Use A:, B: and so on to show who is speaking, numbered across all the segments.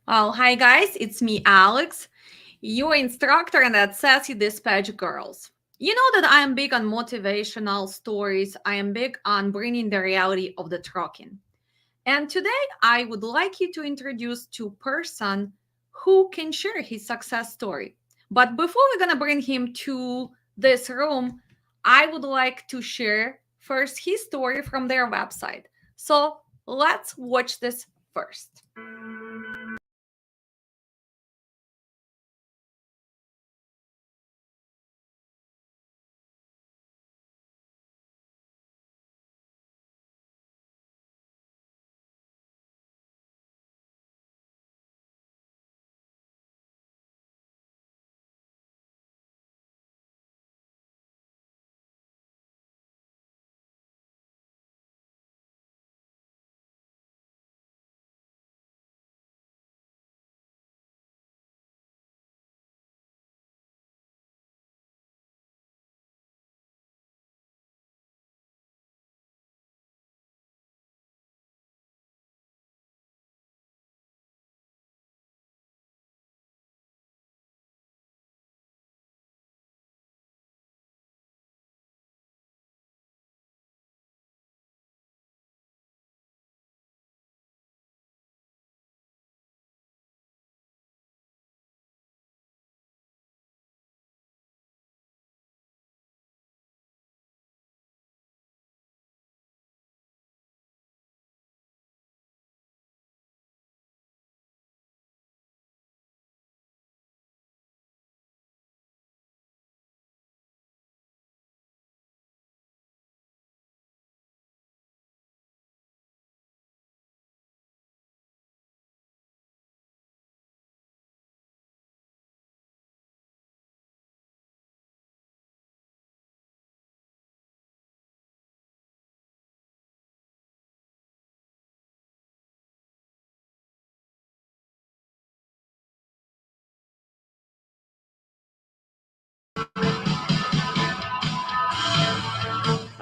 A: Well, hi guys, it's me, Alex, your instructor and at Sassy Dispatch Girls. You know that I am big on motivational stories. I am big on bringing the reality of the trucking. And today I would like you to introduce to person who can share his success story. But before we're gonna bring him to this room, I would like to share first his story from their website. So let's watch this first.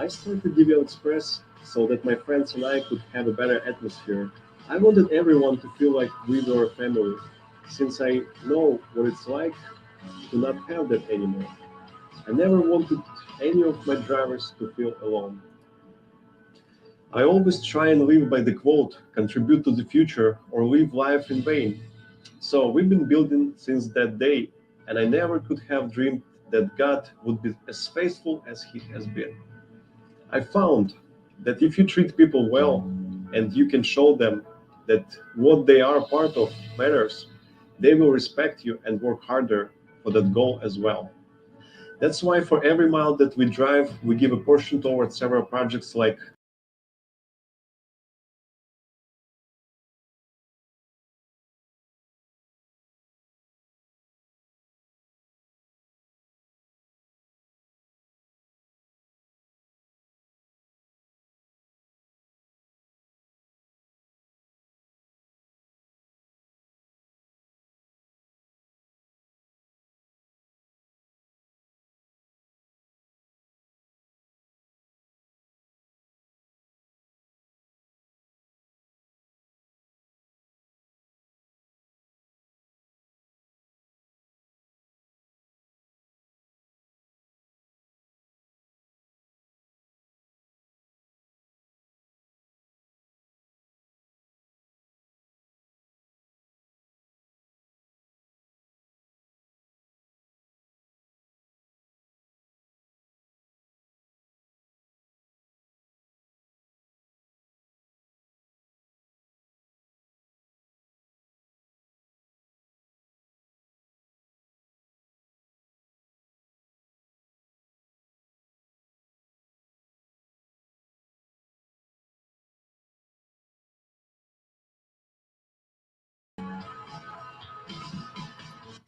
B: I started DVL Express so that my friends and I could have a better atmosphere. I wanted everyone to feel like we were a family, since I know what it's like to not have that anymore. I never wanted any of my drivers to feel alone. I always try and live by the quote, contribute to the future or live life in vain. So we've been building since that day, and I never could have dreamed that God would be as faithful as He has been. I found that if you treat people well and you can show them that what they are part of matters, they will respect you and work harder for that goal as well. That's why for every mile that we drive, we give a portion towards several projects like.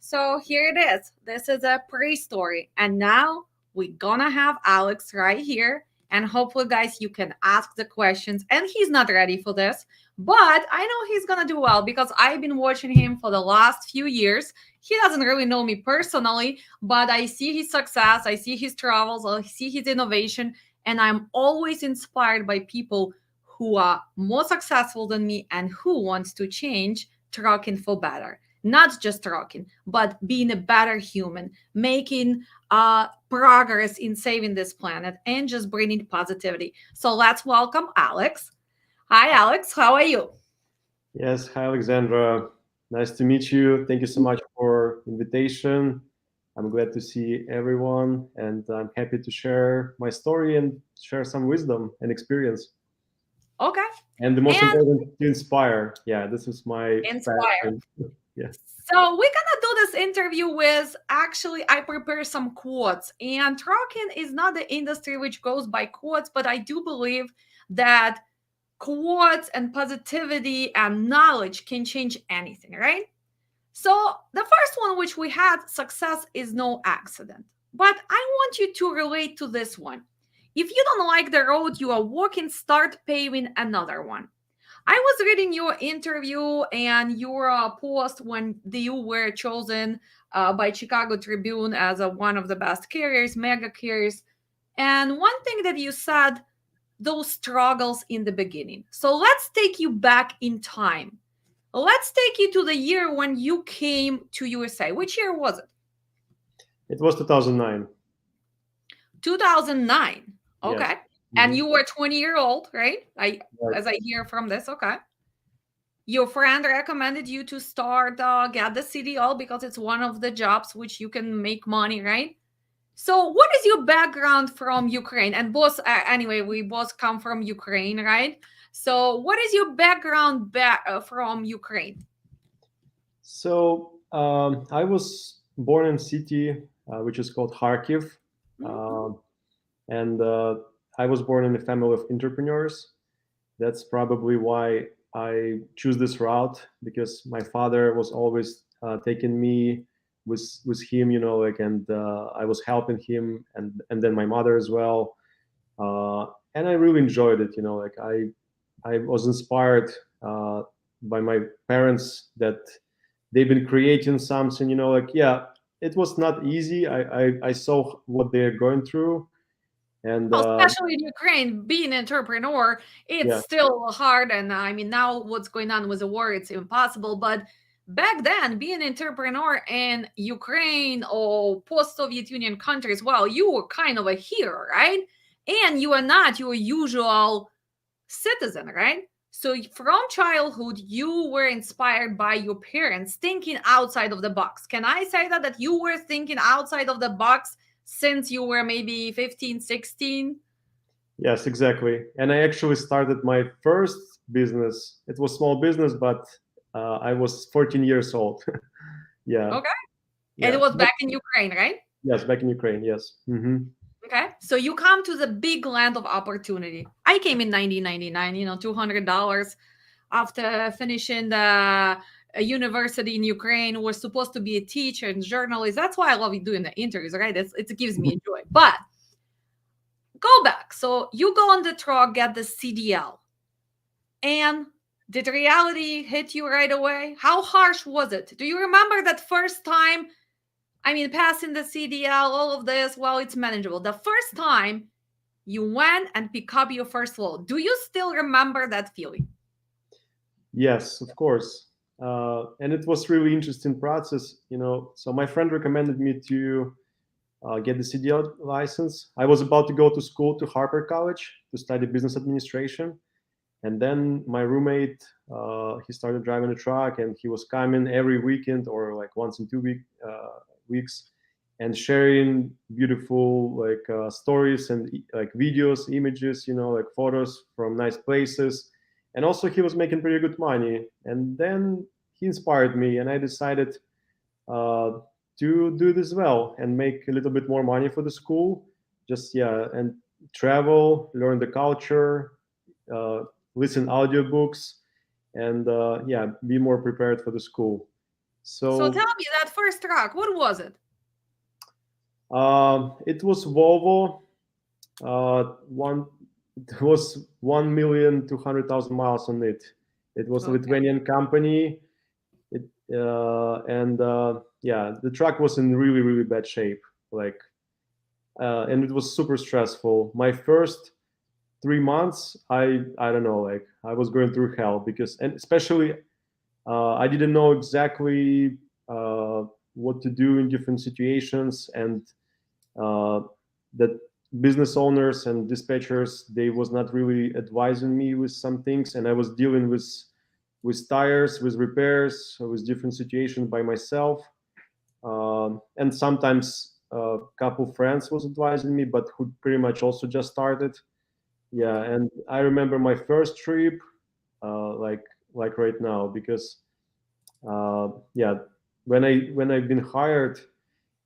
A: So here it is. This is a pre-story. And now we're gonna have Alex right here. And hopefully, guys, you can ask the questions. And he's not ready for this, but I know he's gonna do well because I've been watching him for the last few years. He doesn't really know me personally, but I see his success, I see his travels, I see his innovation, and I'm always inspired by people who are more successful than me and who wants to change trucking for better. Not just trucking, but being a better human, making progress in saving this planet, and just bringing positivity. So let's welcome Alex. Hi, Alex. How are you?
B: Yes, hi Alexandra. Nice to meet you. Thank you so much for invitation. I'm glad to see everyone, and I'm happy to share my story and share some wisdom and experience.
A: Okay.
B: And the most
A: And
B: important, to inspire. Yeah, this is my
A: inspire.
B: passion. Yeah.
A: So we're gonna do this interview with actually I prepare some quotes, and trucking is not the industry which goes by quotes, but I do believe that quotes and positivity and knowledge can change anything, right? So the first one which we had, success is no accident. But I want you to relate to this one. If you don't like the road you are walking, start paving another one. I was reading your interview and your post when you were chosen by Chicago Tribune as one of the best carriers, mega carriers. And one thing that you said, those struggles in the beginning. So let's take you back in time. Let's take you to the year when you came to USA. Which year was it?
B: It was 2009.
A: 2009.
B: Yes.
A: Okay. And
B: Mhm.
A: you were 20-year-old, right?
B: Right.
A: As I hear from this, okay. Your friend recommended you to start get the CDL because it's one of the jobs which you can make money, right? So what is your background from Ukraine? And both anyway, we both come from Ukraine, right? So what is your background from Ukraine?
B: So I was born in a city which is called Kharkiv,
A: Mhm.
B: uh, and I was born in a family of entrepreneurs. That's probably why I choose this route, because my father was always taking me with him, and I was helping him, and then my mother as well, and I really enjoyed it. I was inspired uh, by my parents that they've been creating something. Yeah, it was not easy. I saw what they're going through, and
A: Well, especially in Ukraine, being an entrepreneur, it's
B: yeah,
A: still hard. And I mean, now what's going on with the war, it's impossible. But back then, being an entrepreneur in Ukraine or post-Soviet Union countries, well, you were kind of a hero, right? And you are not your usual citizen, right? So from childhood, you were inspired by your parents thinking outside of the box. Can I say that you were thinking outside of the box since you were maybe 15, 16?
B: yes, exactly. And I actually started my first business. It was small business, but I was 14 years old. Yeah,
A: Okay. And it
B: yeah.
A: was back in Ukraine, right?
B: Yes, back in Ukraine. Yes.
A: Okay. So you come to the big land of opportunity. I came in 1999, $200 after finishing the university in Ukraine, was supposed to be a teacher and journalist. That's why I love doing the interviews, right? It gives me joy. But go back. So you go on the truck, get the CDL. And did reality hit you right away? How harsh was it? Do you remember that first time? I mean, passing the CDL, all of this, well, it's manageable. The first time you went and pick up your first load, do you still remember that feeling?
B: Yes, of course. And it was really interesting process. So my friend recommended me to get the CDL license. I was about to go to school to Harvard College to study business administration. And then my roommate, he started driving a truck, and he was coming every weekend or like once in 2 weeks, and sharing beautiful stories and like videos, images, like photos from nice places. And also he was making pretty good money. And then he inspired me, and I decided uh, to do this well and make a little bit more money for the school. Just yeah, and travel, learn the culture, uh, listen audiobooks, and yeah, be more prepared for the school.
A: So
B: So
A: tell me that first truck, what was it?
B: it was Volvo. One it was 1,200,000 miles on it. It was a
A: Okay.
B: Lithuanian company. It and yeah, the truck was in really really bad shape. Like and it was super stressful. My first 3 months, I don't know, like I was going through hell, because and especially I didn't know exactly what to do in different situations, and uh, that business owners and dispatchers, they was not really advising me with some things, and I was dealing with tires, with repairs, with different situations by myself. And sometimes a couple friends was advising me, but who pretty much also just started. Yeah,
A: Okay.
B: and I remember my first trip, uh, like like right now, because yeah, when I've been hired,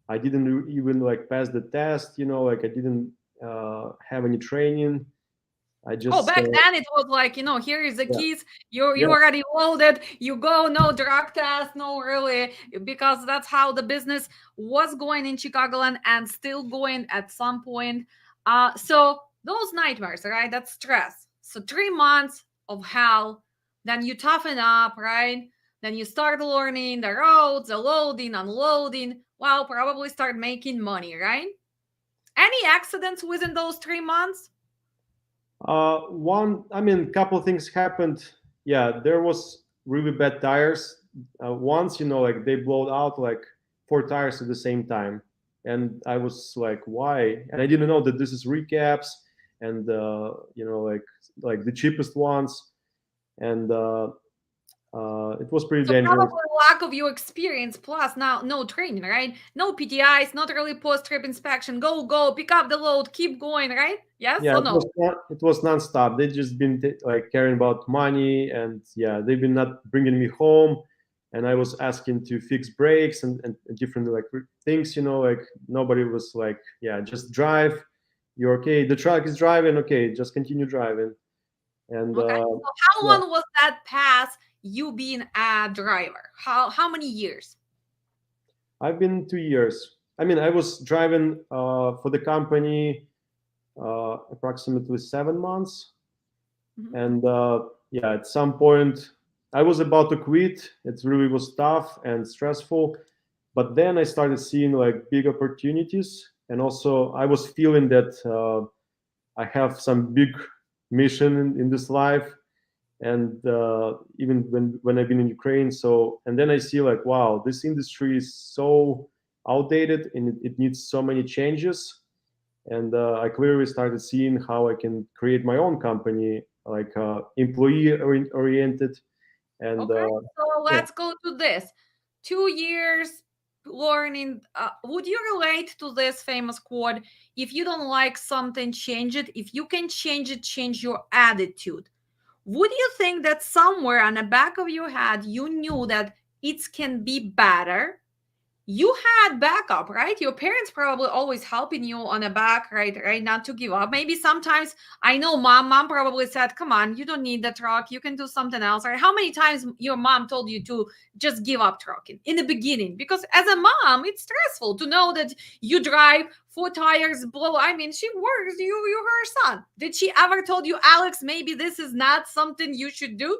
B: I didn't even like pass the test. Like I didn't have any training. I
A: Oh,
B: just
A: back then it was like, here is the
B: yeah,
A: keys. You
B: yeah,
A: already loaded. You go, no drug test, no really, because that's how the business was going in Chicagoland and still going at some point. So those nightmares, right? That's stress. So 3 months of hell, then you toughen up, right? Then you start learning the roads, the loading, unloading. Well, probably start making money, right? Any accidents within those 3 months?
B: one. I mean, couple things happened. Yeah, there was really bad tires. Once, like they blowed out like four tires at the same time, and I was like, why? And I didn't know that this is recaps, and like the cheapest ones, and it was pretty
A: So
B: dangerous.
A: probably lack of your experience plus now no training, right? No PTIs, not really post-trip inspection. Go, pick up the load, keep going, right? Yes
B: Yeah,
A: or
B: it
A: no?
B: was not. It was nonstop. They just been like caring about money, and yeah, they've been not bringing me home, and I was asking to fix brakes and different like things. Like nobody was like, yeah, just drive. You're okay. The truck is driving. Okay, just continue driving. And
A: Okay. So how
B: yeah,
A: long was that past you being a driver? How many years?
B: I've been 2 years. I mean, I was driving for the company approximately 7 months.
A: Mhm.
B: And yeah, at some point I was about to quit. It really was tough and stressful, but then I started seeing like big opportunities, and also I was feeling that I have some big mission in this life. And even when I've been in Ukraine, so and then I see like, wow, this industry is so outdated, and it needs so many changes. And I clearly started seeing how I can create my own company, like employee oriented. And
A: Okay. So
B: yeah,
A: let's go to this. 2 years learning. Would you relate to this famous quote? If you don't like something, change it. If you can change it, change your attitude. Would you think that somewhere on the back of your head you knew that it can be better? You had backup, right? Your parents probably always helping you on the back, right, not to give up. Maybe sometimes, I know mom probably said, come on, you don't need the truck, you can do something else, right? How many times your mom told you to just give up trucking in the beginning? Because as a mom, it's stressful to know that you drive four tires blow. I mean, she works, you her son. Did she ever told you, Alex, maybe this is not something you should do?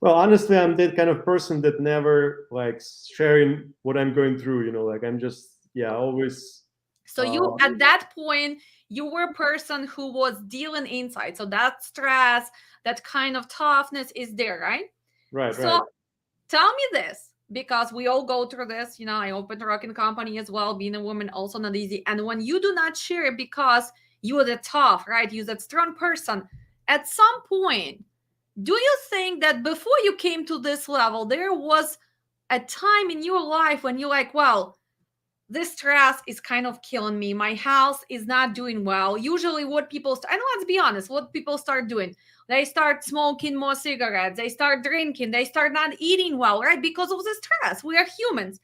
B: well, honestly, I'm that kind of person that never like sharing what I'm going through. Like I'm just, yeah, always.
A: So you
B: Uh,
A: at that point you were a person who was dealing inside. So that stress, that kind of toughness is there, right?
B: right,
A: So
B: right.
A: tell me this, because we all go through this. I opened a rocking company as well. Being a woman also not easy. And when you do not share it because you are the tough, right? You're that strong person. At some point, do you think that before you came to this level, there was a time in your life when you're like, well, this stress is kind of killing me. My health is not doing well. Usually, what people and let's be honest, what people start doing, they start smoking more cigarettes, they start drinking, they start not eating well, right? Because of the stress. We are humans.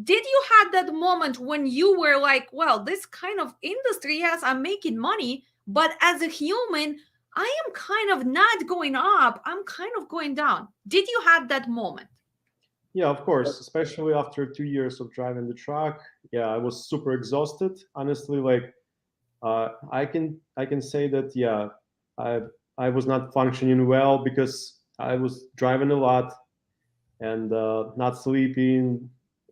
A: Did you had that moment when you were like, well, this kind of industry, yes, I'm making money, but as a human, I am kind of not going up. I'm kind of going down. Did you had that moment?
B: Yeah, of course, especially after 2 years of driving the truck. Yeah, I was super exhausted. Honestly, like I can say that yeah, I I was not functioning well because I was driving a lot and not sleeping.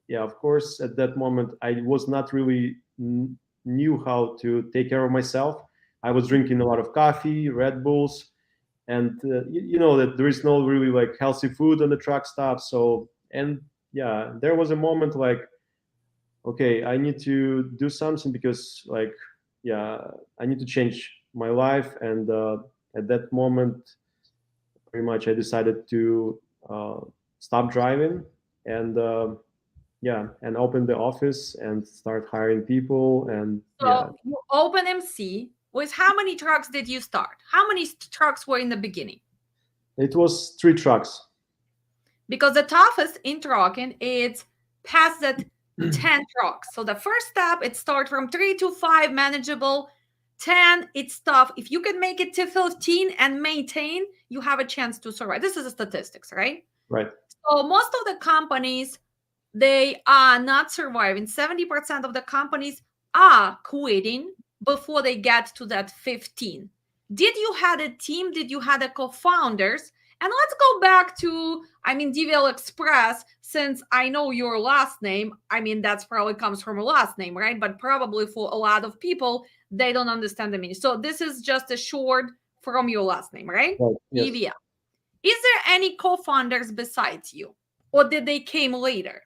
B: Yeah, of course, at that moment, I was not really knew how to take care of myself. I was drinking a lot of coffee, Red Bulls, and you know that there is no really like healthy food on the truck stop. So, and yeah, there was a moment like, okay, I need to do something because like, yeah, I need to change my life. And at that moment, pretty much I decided to stop driving and yeah, and open the office and start hiring people. And yeah,
A: So you open MC. With how many trucks did you start? How many trucks were in the beginning?
B: it was 3 trucks.
A: Because the toughest in trucking is past that 10 trucks. So the first step, it starts from 3 to 5, manageable. 10, it's tough. If you can make it to 15 and maintain, you have a chance to survive. This is the statistics, right?
B: Right.
A: So most of the companies, they are not surviving. 70% of the companies are quitting before they get to that 15. Did you had a team? Did you had a co-founders? And let's go back to, DVL Express, since I know your last name. That's probably comes from a last name, right? But probably for a lot of people, they don't understand the meaning. So this is just a short from your last name, right?
B: Right. Yes.
A: DVL. Is there any co-founders besides you? Or did they came later?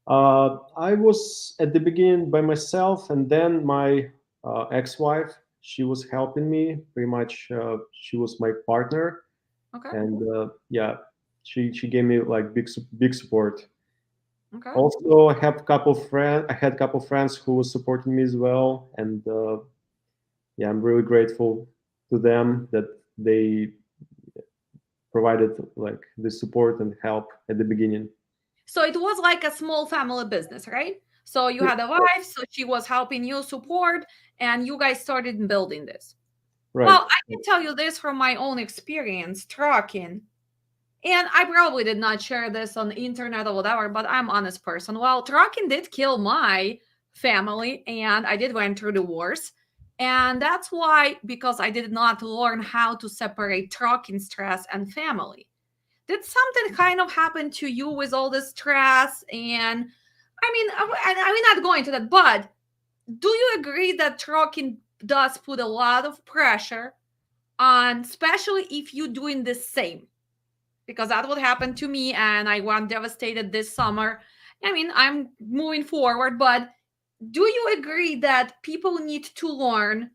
B: I was at the beginning by myself, and then my ex-wife, she was helping me pretty much. She was my partner,
A: Okay.
B: and yeah, she gave me like big support.
A: Okay.
B: Also, I have couple friend. I had a couple friends who was supporting me as well, and yeah, I'm really grateful to them that they provided like the support and help at the beginning.
A: So it was like a small family business, right? So you had a wife, so she was helping you support, and you guys started building this.
B: Right.
A: Well, I can tell you this from my own experience trucking. And I probably did not share this on the internet or whatever, but I'm an honest person. Well, trucking did kill my family, and I did went through divorce. And that's why, because I did not learn how to separate trucking stress and family. Did something kind of happen to you with all this stress? And I'm not going to that, but do you agree that trucking does put a lot of pressure on, especially if you're doing the same? Because that would happen to me, and I went devastated this summer. I'm moving forward, but do you agree that people need to learn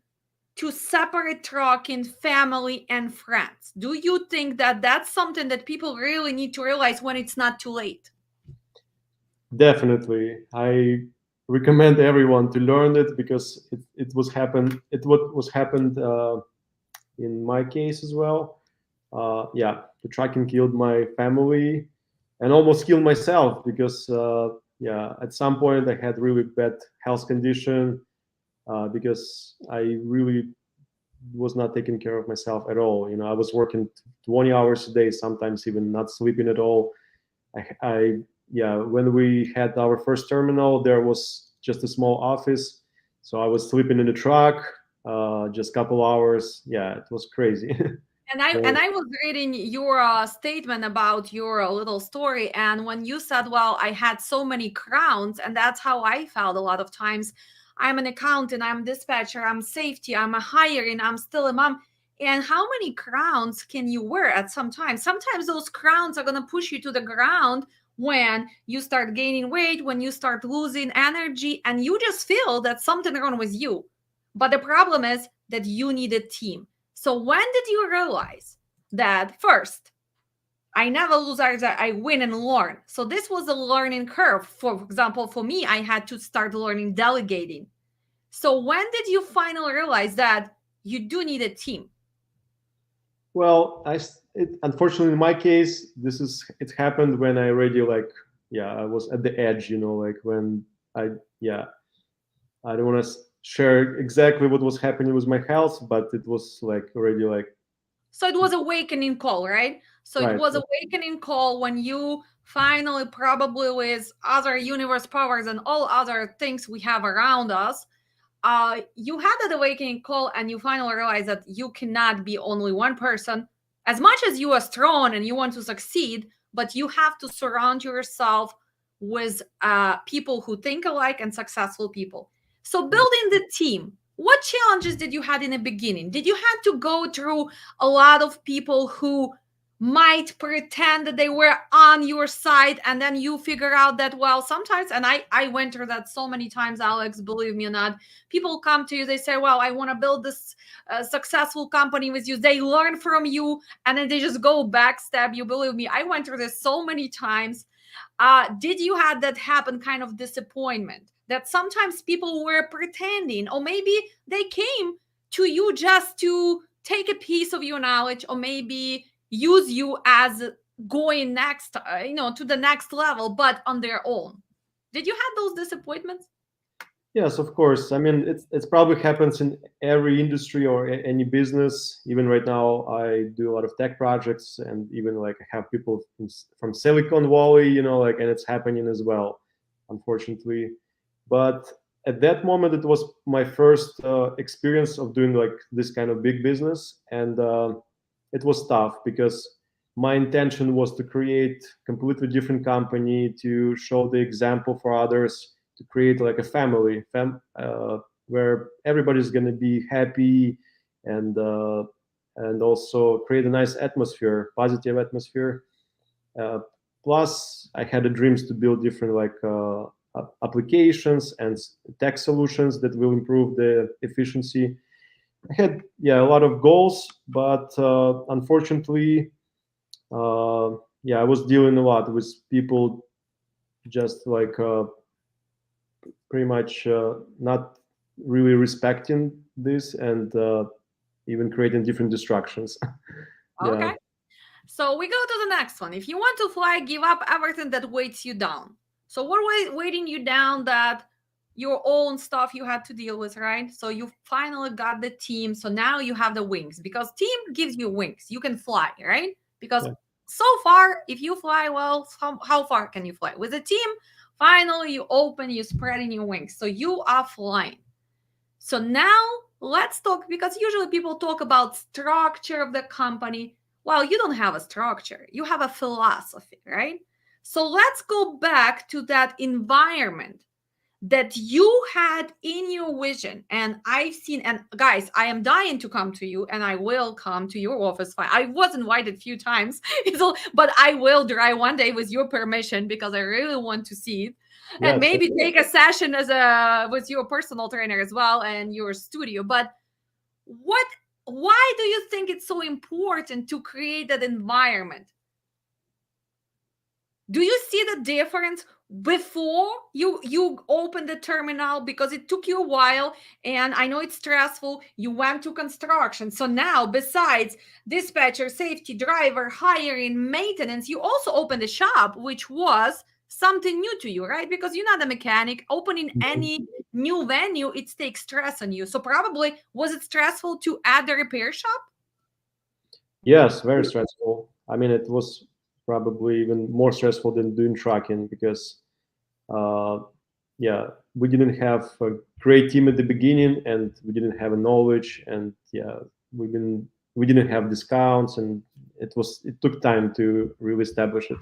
A: to separate trucking, family, and friends? Do you think that that's something that people really need to realize when it's not too late?
B: Definitely, I recommend everyone to learn it because it was happened. It what was happened in my case as well. Yeah, the trucking killed my family and almost killed myself because yeah, at some point I had really bad health condition because I really was not taking care of myself at all. You know, I was working 20 hours a day, sometimes even not sleeping at all. I yeah, when we had our first terminal, there was just a small office, so I was sleeping in the truck, just couple hours. Yeah, it was crazy.
A: And I
B: So,
A: and I was reading your statement about your little story, and when you said, "Well, I had so many crowns," and that's how I felt a lot of times. I'm an accountant, I'm a dispatcher, I'm safety, I'm a hiring, I'm still a mom. And how many crowns can you wear at some time? Sometimes those crowns are gonna push you to the ground when you start gaining weight, when you start losing energy, and you just feel that something wrong with you. But the problem is that you need a team. So when did you realize that first, I never lose, I win and learn? So this was a learning curve. For example, for me, I had to start learning delegating. So when did you finally realize that you do need a team?
B: well, unfortunately in my case, it happened when I already like yeah, I was at the edge. You know, like when I yeah, I don't want to share exactly what was happening with my health, but it was like already like
A: So it was awakening call, right? So it
B: right.
A: was awakening call when you finally, probably with other universe powers and all other things we have around us, you had that awakening call, and you finally realize that you cannot be only one person. As much as you are strong and you want to succeed, but you have to surround yourself with people who think alike and successful people. So building the team. what challenges did you had in the beginning? Did you had to go through a lot of people who might pretend that they were on your side, and then you figure out that, well, sometimes, and I went through that so many times, Alex, believe me or not, people come to you, they say, well, I want to build this successful company with you, they learn from you, and then they just go backstab you. Believe me, I went through this so many times. Did you have that happen, kind of disappointment that sometimes people were pretending, or maybe they came to you just to take a piece of your knowledge, or maybe use you as going next, to the next level, but on their own? Did you have those disappointments?
B: Yes, of course. I mean, it's probably happens in every industry or any business. Even right now, I do a lot of tech projects, and even like I have people from Silicon Valley, like, and it's happening as well, unfortunately. But at that moment, it was my first experience of doing like this kind of big business, and it was tough because my intention was to create completely different company, to show the example for others, to create like a family where everybody's going to be happy, and also create a nice atmosphere, positive atmosphere. uh, Plus I had the dreams to build different like applications and tech solutions that will improve the efficiency. I had, yeah, a lot of goals, but unfortunately, yeah, I was dealing a lot with people just like pretty much not really respecting this, and even creating different distractions. Yeah.
A: Okay. So we go to the next one. If you want to fly, give up everything that weights you down. So what weighting you down? That your own stuff you had to deal with, right? So you finally got the team. So now you have the wings, because team gives you wings. You can fly, right? Because
B: Yeah.
A: so far, if you fly well, how far can you fly? With a team, finally you open, you spreading your wings. So you are flying. So now let's talk, because usually people talk about structure of the company. Well, you don't have a structure. You have a philosophy, right? So let's go back to that environment that you had in your vision. And I've seen, and guys, I am dying to come to you, and I will come to your office. I was invited a few times, but I will try one day with your permission, because I really want to see it, and
B: Yes.
A: maybe take a session as a with your personal trainer as well, and your studio. But what why do you think it's so important to create that environment? Do you see the difference before you open the terminal, because it took you a while, and I know it's stressful, you went to construction, so now besides dispatcher, safety, driver, hiring, maintenance, you also opened a shop, which was something new to you, right? Because you're not a mechanic. Opening any new venue, it takes stress on you. So probably, was it stressful to add the repair shop?
B: Yes, very stressful. I mean, it was probably even more stressful than doing trucking because, uh, yeah, we didn't have a great team at the beginning, and we didn't have a knowledge, and yeah, we didn't have discounts, and it took time to really establish it.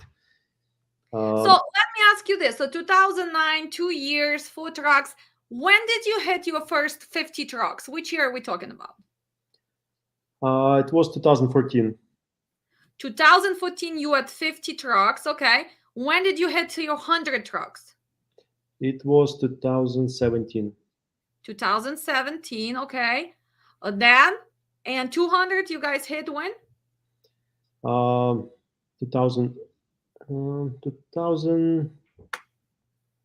A: So
B: Um,
A: let me ask you this. So 2009, 2 years, food trucks. When did you hit your first 50 trucks? Which year are we talking about?
B: it was 2014.
A: 2014, you had 50 trucks. Okay. When did you hit to your 100 trucks?
B: It was 2017.
A: 2017. Okay. Then, and 200, you guys hit when?
B: Um, 2000, 2000,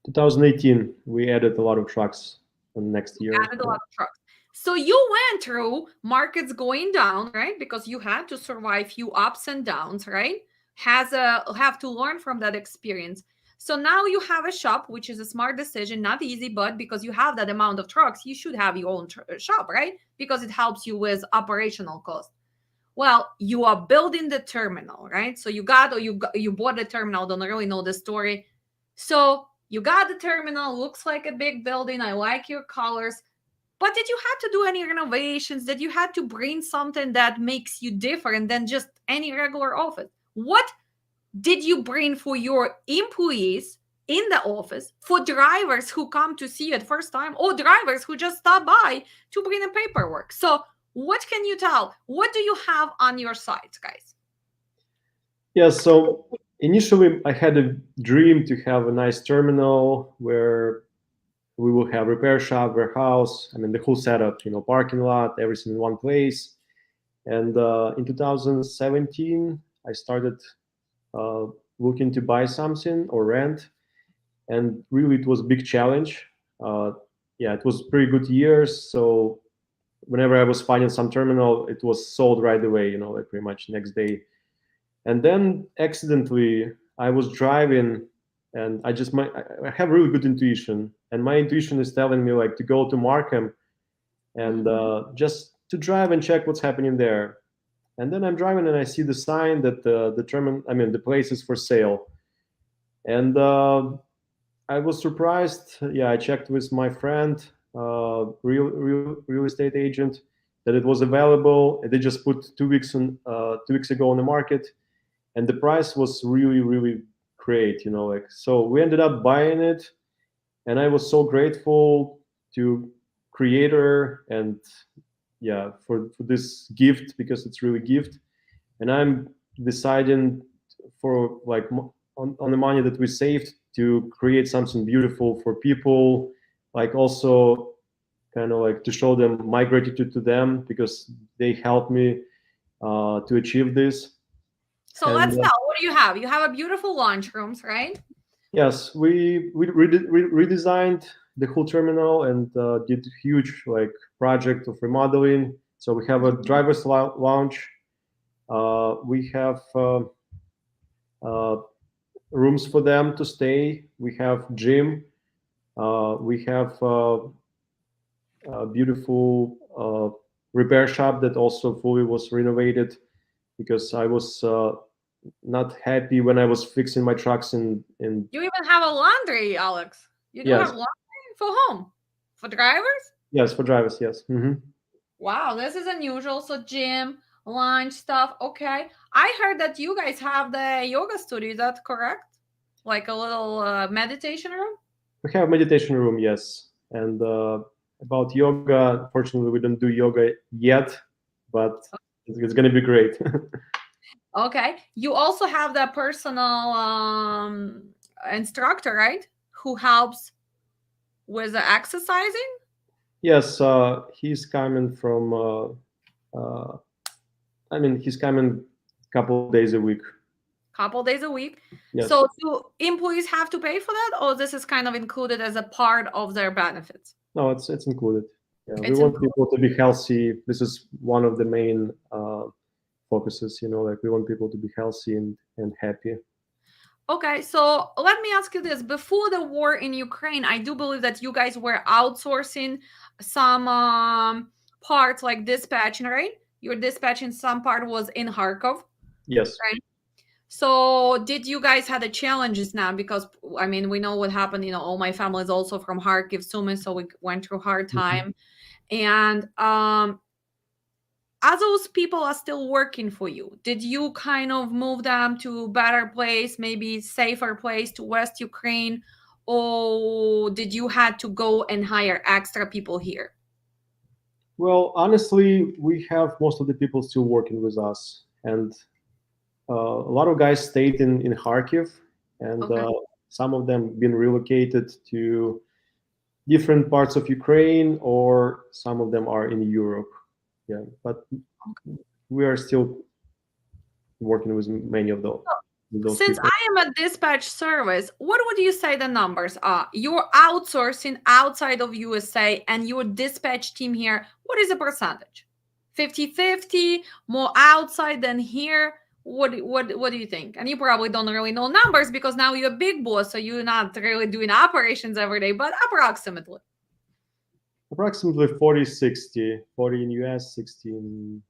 B: 2018. We added a lot of trucks next year.
A: Added a
B: Yeah.
A: lot of trucks. So you went through markets going down, right? Because you had to survive few ups and downs, right? Have to learn from that experience. So now you have a shop, which is a smart decision, not easy, but because you have that amount of trucks, you should have your own shop, right? Because it helps you with operational cost. Well, you are building the terminal, right? So you bought the terminal. Don't really know the story. So you got the terminal. Looks like a big building. I like your colors. But did you have to do any renovations? Did you had to bring something that makes you different than just any regular office? What did you bring for your employees in the office for drivers who come to see it first time or drivers who just stop by to bring the paperwork. So what can you tell? What do you have on your site, guys?
B: Yeah, so initially I had a dream to have a nice terminal where we will have repair shop, warehouse, I mean the whole setup, parking lot, everything in one place. And in 2017, I started uh, looking to buy something or rent, and really it was a big challenge. Uh, yeah, it was pretty good years. So whenever I was finding some terminal, it was sold right away, like pretty much next day. And then accidentally, I was driving, and I have really good intuition, and my intuition is telling me like to go to Markham and just to drive and check what's happening there. And then I'm driving and I see the sign that the place is for sale. And I was surprised. Yeah, I checked with my friend, real estate agent, that it was available. They just put 2 weeks 2 weeks ago on the market, and the price was really really great. Like so, we ended up buying it, and I was so grateful to creator and yeah for this gift because it's really gift, and I'm deciding for like on the money that we saved to create something beautiful for people, like also kind of like to show them my gratitude to them because they helped me to achieve this.
A: So
B: And
A: let's tell, what do you have? You have a beautiful lunch rooms, right?
B: yes, we redesigned the whole terminal and did huge like project of remodeling. So we have a driver's lounge. We have uh, rooms for them to stay. We have gym. We have a beautiful repair shop that also fully was renovated because I was not happy when I was fixing my trucks in
A: You even have a laundry, Alex. You do have
B: yes,
A: laundry for home, for drivers?
B: yes, for drivers, yes.
A: Wow, this is unusual. So gym, lunch stuff. Okay. I heard that you guys have the yoga studio. Is that correct? Like a little meditation room?
B: We have meditation room, yes. And about yoga, unfortunately, we don't do yoga yet, but it's going to be great.
A: Okay. You also have that personal instructor, right? Who helps with the exercising
B: Yes, he's coming from. Uh, he's coming a couple of days a week.
A: couple days a week.
B: Yes.
A: So do employees have to pay for that, or this is kind of included as a part of their benefits?
B: No, it's included. Yeah, we
A: It's
B: want
A: included.
B: people to be healthy. This is one of the main focuses. Like we want people to be healthy and happy.
A: Okay, so let me ask you this. Before the war in Ukraine, I do believe that you guys were outsourcing some parts like dispatching, right? Your dispatching some part was in Kharkov,
B: Yes.
A: right? So did you guys had the challenges now? Because I mean, we know what happened. All my family is also from Kharkiv, Sumy, so we went through hard time. And as those people are still working for you, did you kind of move them to a better place, maybe safer place to West Ukraine, or did you had to go and hire extra people here?
B: Well, honestly, we have most of the people still working with us, and a lot of guys stayed in Kharkiv, and
A: Okay.
B: some of them been relocated to different parts of Ukraine, or some of them are in Europe. Yeah, but we are still working with many of those
A: Since
B: people.
A: I am a dispatch service, what would you say the numbers are? You're outsourcing outside of USA and your dispatch team here, what is the percentage? 50-50, more outside than here? What do you think? And you probably don't really know numbers because now you're a big boss, so you're not really doing operations every day, but approximately.
B: Approximately 40-60, 40 in US, 60 in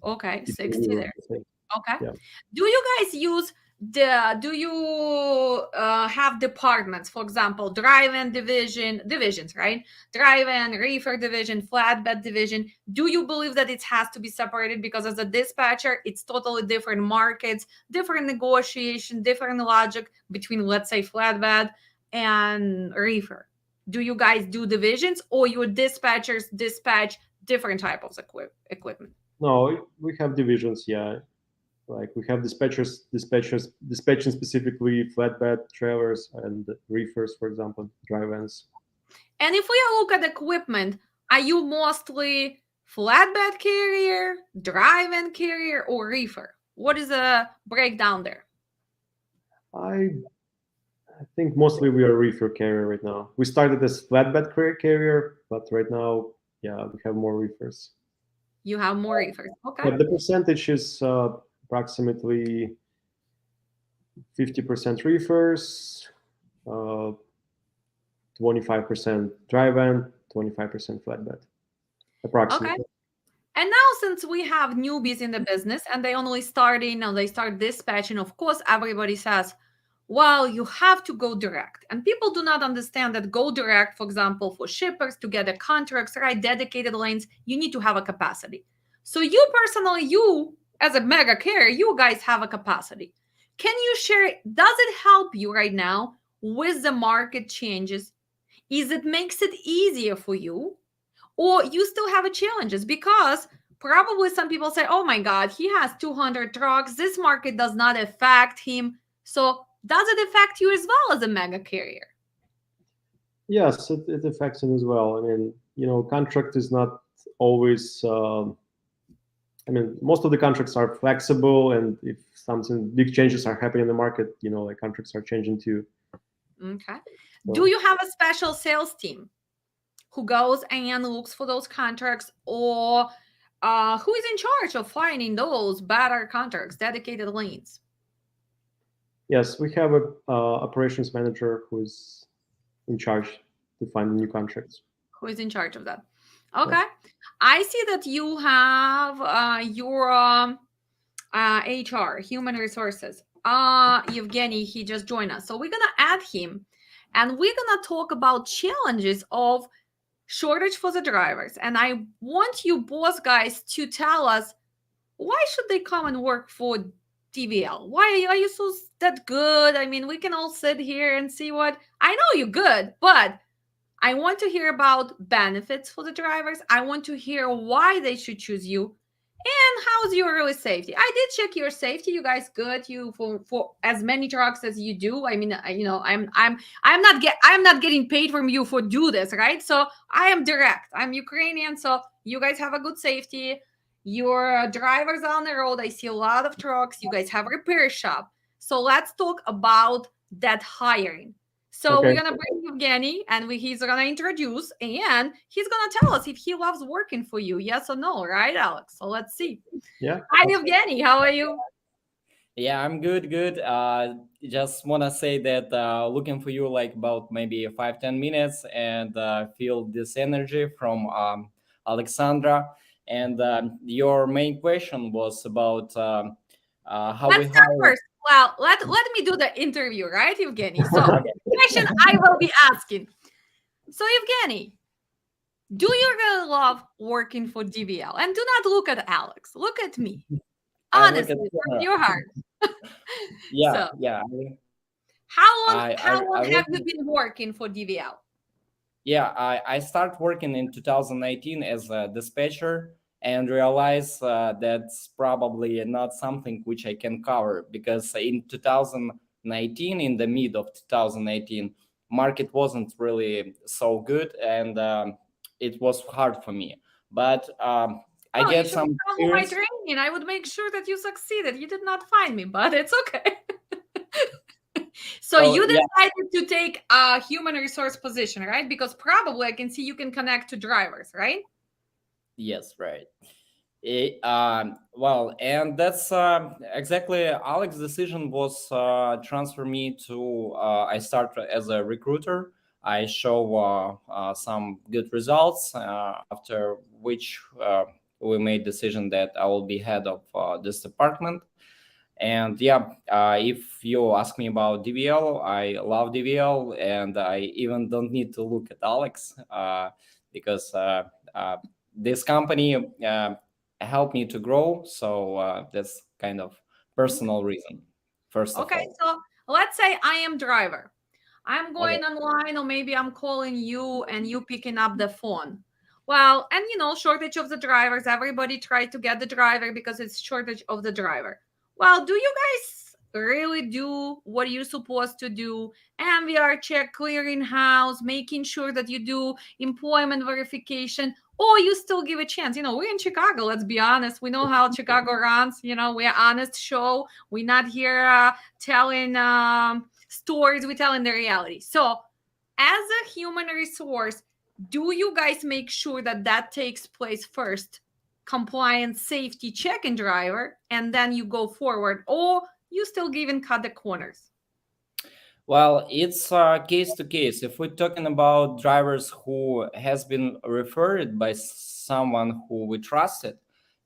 A: Okay, 60
B: Europe,
A: there.
B: I think.
A: Okay.
B: Yeah.
A: Do you guys use do you have departments, for example, drive-in divisions, right? Drive-in, reefer division, flatbed division. Do you believe that it has to be separated because as a dispatcher, it's totally different markets, different negotiation, different logic between, let's say, flatbed and reefer? Do you guys do divisions, or your dispatchers dispatch different type of equipment?
B: No, we have divisions. Yeah, like we have dispatching specifically flatbed trailers and reefers, for example, dry vans.
A: And if we look at equipment, are you mostly flatbed carrier, dry van carrier, or reefer? What is the breakdown there?
B: I I think mostly we are a reefer carrier right now. We started as flatbed carrier, but right now, yeah, we have more reefers.
A: You have more reefers. Okay.
B: But the percentage is approximately 50% reefers, uh, 25% dry van, 25% flatbed,
A: Okay.
B: approximately.
A: And now, since we have newbies in the business and they only starting and they start dispatching, of course, everybody says, well, you have to go direct. And people do not understand that go direct, for example, for shippers to get a contracts, right? Dedicated lanes, you need to have a capacity. So, you personally, you as a mega carrier, you guys have a capacity. Can you share? Does it help you right now with the market changes? Is it makes it easier for you, or you still have a challenges? Because probably some people say, oh my god, he has 200 trucks, this market does not affect him. So does it affect you as well as a mega carrier?
B: Yes, it affects it as well. I mean, contract is not always. I mean, most of the contracts are flexible, and if something big changes are happening in the market, like contracts are changing too.
A: Okay. Do
B: So
A: you have a special sales team who goes and looks for those contracts, or who is in charge of finding those better contracts, dedicated lanes?
B: yes, we have a operations manager who's in charge to find new contracts.
A: Who is in charge of that?
B: Yes.
A: Okay. I see that you have your HR, human resources. Evgeny, he just joined us. So we're going to add him and we're going to talk about challenges of shortage for the drivers. And I want you both guys to tell us, why should they come and work for DVL? Why are you so that good? I mean, we can all sit here and see what I know you're good, but I want to hear about benefits for the drivers. I want to hear why they should choose you. And how's your really safety? I did check your safety. You guys good? You for as many trucks as you do. I mean, I'm not getting paid from you for do this, right? So I am direct. I'm Ukrainian, so you guys have a good safety. Your drivers on the road. I see a lot of trucks. You guys have a repair shop. So let's talk about that hiring. So
B: Okay.
A: we're gonna bring Evgeny, and he's gonna introduce, and he's gonna tell us if he loves working for you, yes or no, right, Alex? So let's see.
B: Yeah.
A: Hi, Evgeny. How are you?
C: Yeah, I'm good, good. Just wanna say that looking for you like about maybe 5-10 minutes and feel this energy from Alexandra. And your main question was about how we
A: Let's start
C: hire.
A: first. Well, let me do the interview, right, Evgeny? So,
C: Okay.
A: question I will be asking. So, Evgeny, do you really love working for DVL? And do not look at Alex. Look at me.
C: I look at
A: Honestly, from your heart.
C: yeah,
A: So,
C: yeah.
A: how long
C: I
A: have
C: really
A: you been working for DVL?
C: Yeah, I started working in 2019 as a dispatcher and realized that's probably not something which I can cover because in 2019, in the mid of 2019, market wasn't really so good and it was hard for me. But I
A: Well, you
C: get
A: should have
C: some
A: followed my
C: experience.
A: training. I would make sure that you succeeded. You did not find me, but it's okay. So
C: So
A: you
C: yeah,
A: decided to take a human resource position, right? Because probably I can see you can connect to drivers, right?
C: yes, right. Well, and that's exactly Alex's decision was transfer me to. I start as a recruiter. I show some good results. After which we made decision that I will be head of this department. And yeah, if you ask me about DVL, I love DVL, and I even don't need to look at Alex because uh, this company helped me to grow. So that's kind of
A: Okay.
C: personal reason, first of
A: Okay.
C: all.
A: So let's say I am driver. I'm
C: Okay.
A: going online, or maybe I'm calling you and you picking up the phone. Well, and shortage of the drivers. Everybody tried to get the driver because it's shortage of the driver. Well, do you guys really do what you're supposed to do? MVR check, clearing house, making sure that you do employment verification, or you still give a chance. We're in Chicago, let's be honest. We know how Chicago runs. We're honest show. We're not here telling stories, we're telling the reality. So, as a human resource, do you guys make sure that that takes place first? Compliance, safety check in driver, and then you go forward, or you still give and cut the corners?
C: Well, it's case to case. If we're talking about drivers who has been referred by someone who we trusted,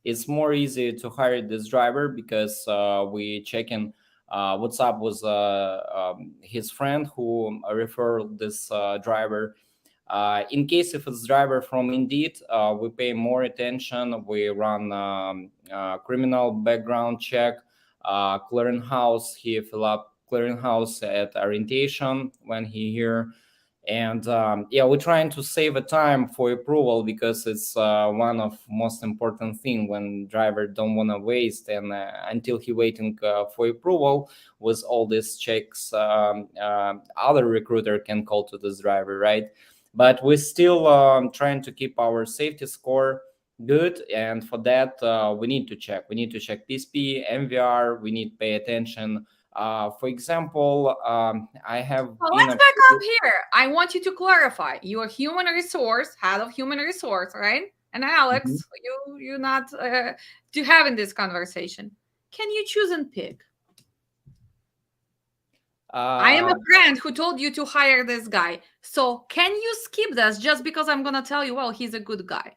C: it's more easy to hire this driver because we check in what's up with his friend who referred this driver. In case if it's driver from Indeed, we pay more attention. We run criminal background check, clearinghouse. He fill up clearinghouse at orientation when he here, and yeah, we're trying to save a time for approval because it's one of most important thing when driver don't want to waste and until he waiting for approval with all these checks. Other recruiter can call to this driver, right? But we're still trying to keep our safety score good, and for that we need to check PSP, MVR. We need to pay attention. For example, I have
A: Well,
C: been
A: let's
C: a
A: back up here. I want you to clarify. You're human resource, head of human resource, right? And
C: Mhm.
A: Alex, you're not to having this conversation. Can you choose and pick? I am a
C: uh,
A: friend who told you to hire this guy. So can you skip this just because I'm gonna tell you, well, he's a good guy?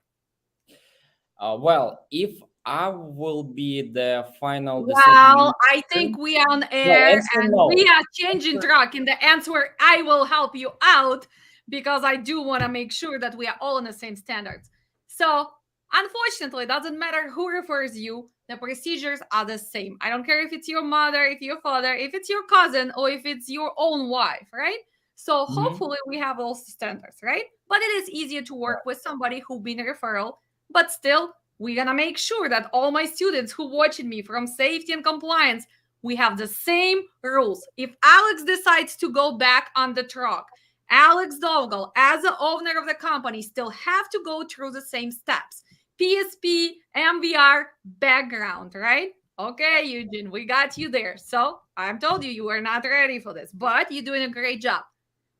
C: well, if I will be the final decision
A: Well, I
C: maker,
A: think we are on
C: no,
A: air
C: answer
A: and we
C: no.
A: are changing track in the answer. I will help you out because I do want to make sure that we are all on the same standards. So, unfortunately, it doesn't matter who refers you, the procedures are the same. I don't care if it's your mother, if your father, if it's your cousin, or if it's your own wife, right? So,
C: Mhm.
A: hopefully, we have all standards, right? But it is easier to work with somebody who been a referral, but still we're gonna make sure that all my students who watching me from safety and compliance, we have the same rules. If Alex decides to go back on the truck, Alex Dovgal, as the owner of the company, still have to go through the same steps. PSP, MVR, background, right? Okay, Eugene, we got you there. So I've told you you are not ready for this, but you're doing a great job.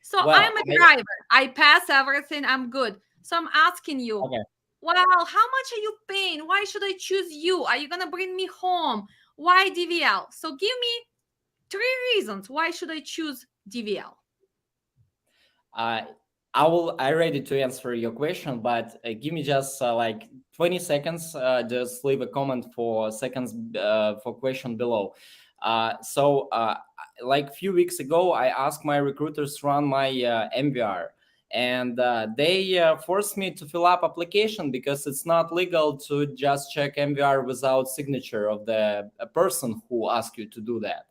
A: So
C: Well,
A: I'm a driver. I pass everything. I'm good. So I'm asking you,
C: okay.
A: well, how much are you paying? Why should I choose you? Are you gonna bring me home? Why DVL? So give me 3 reasons why should I choose DVL.
C: Uh, I ready to answer your question, but give me just like 20 seconds. Just leave a comment for seconds for question below. Like few weeks ago, I asked my recruiters to run my MVR, and they forced me to fill up application because it's not legal to just check MVR without signature of the person who asked you to do that.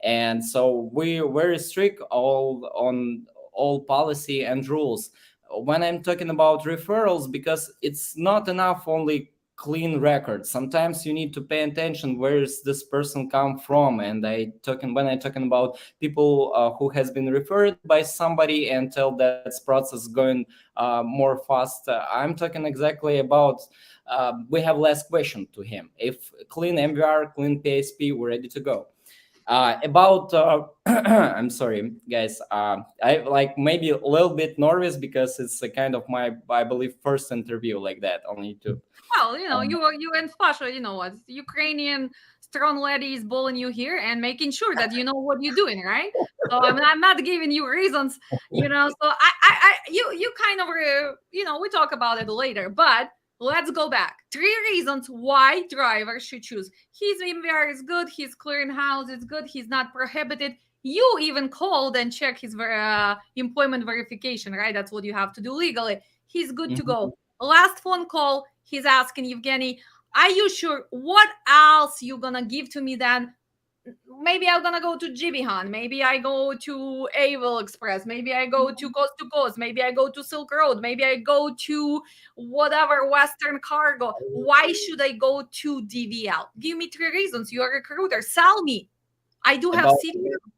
C: And so we very strict all on all policy and rules when I'm talking about referrals, because it's not enough only clean record. Sometimes you need to pay attention where is this person come from. And I talking about people who has been referred by somebody and tell that process going more fast. I'm talking exactly about we have less question to him. If clean MVR, clean PSP, we're ready to go. About I'm sorry guys, I like maybe a little bit nervous because it's a kind of my, I believe, first interview like that on YouTube.
A: Well,
C: um,
A: you and Pasha, what Ukrainian strong lady is bullying you here and making sure that you know what you're doing, right? So I'm not giving you reasons, So you kind of we talk about it later, but let's go back. 3 reasons why drivers should choose. His MVR is good. His clearing house is good. He's not prohibited. You even called and check his employment verification, right? That's what you have to do legally. He's good to
C: mhm.
A: go. Last phone call, he's asking Evgeny, are you sure? What else you gonna give to me then? maybe I'm gonna go to Jibihan, maybe I go to DVL Express, maybe I go to Coast, maybe I go to Silk Road, maybe I go to whatever Western Cargo. Why should I go to DVL? Give me 3 reasons. You're a recruiter. Sell me. I do have
C: About
A: CVL.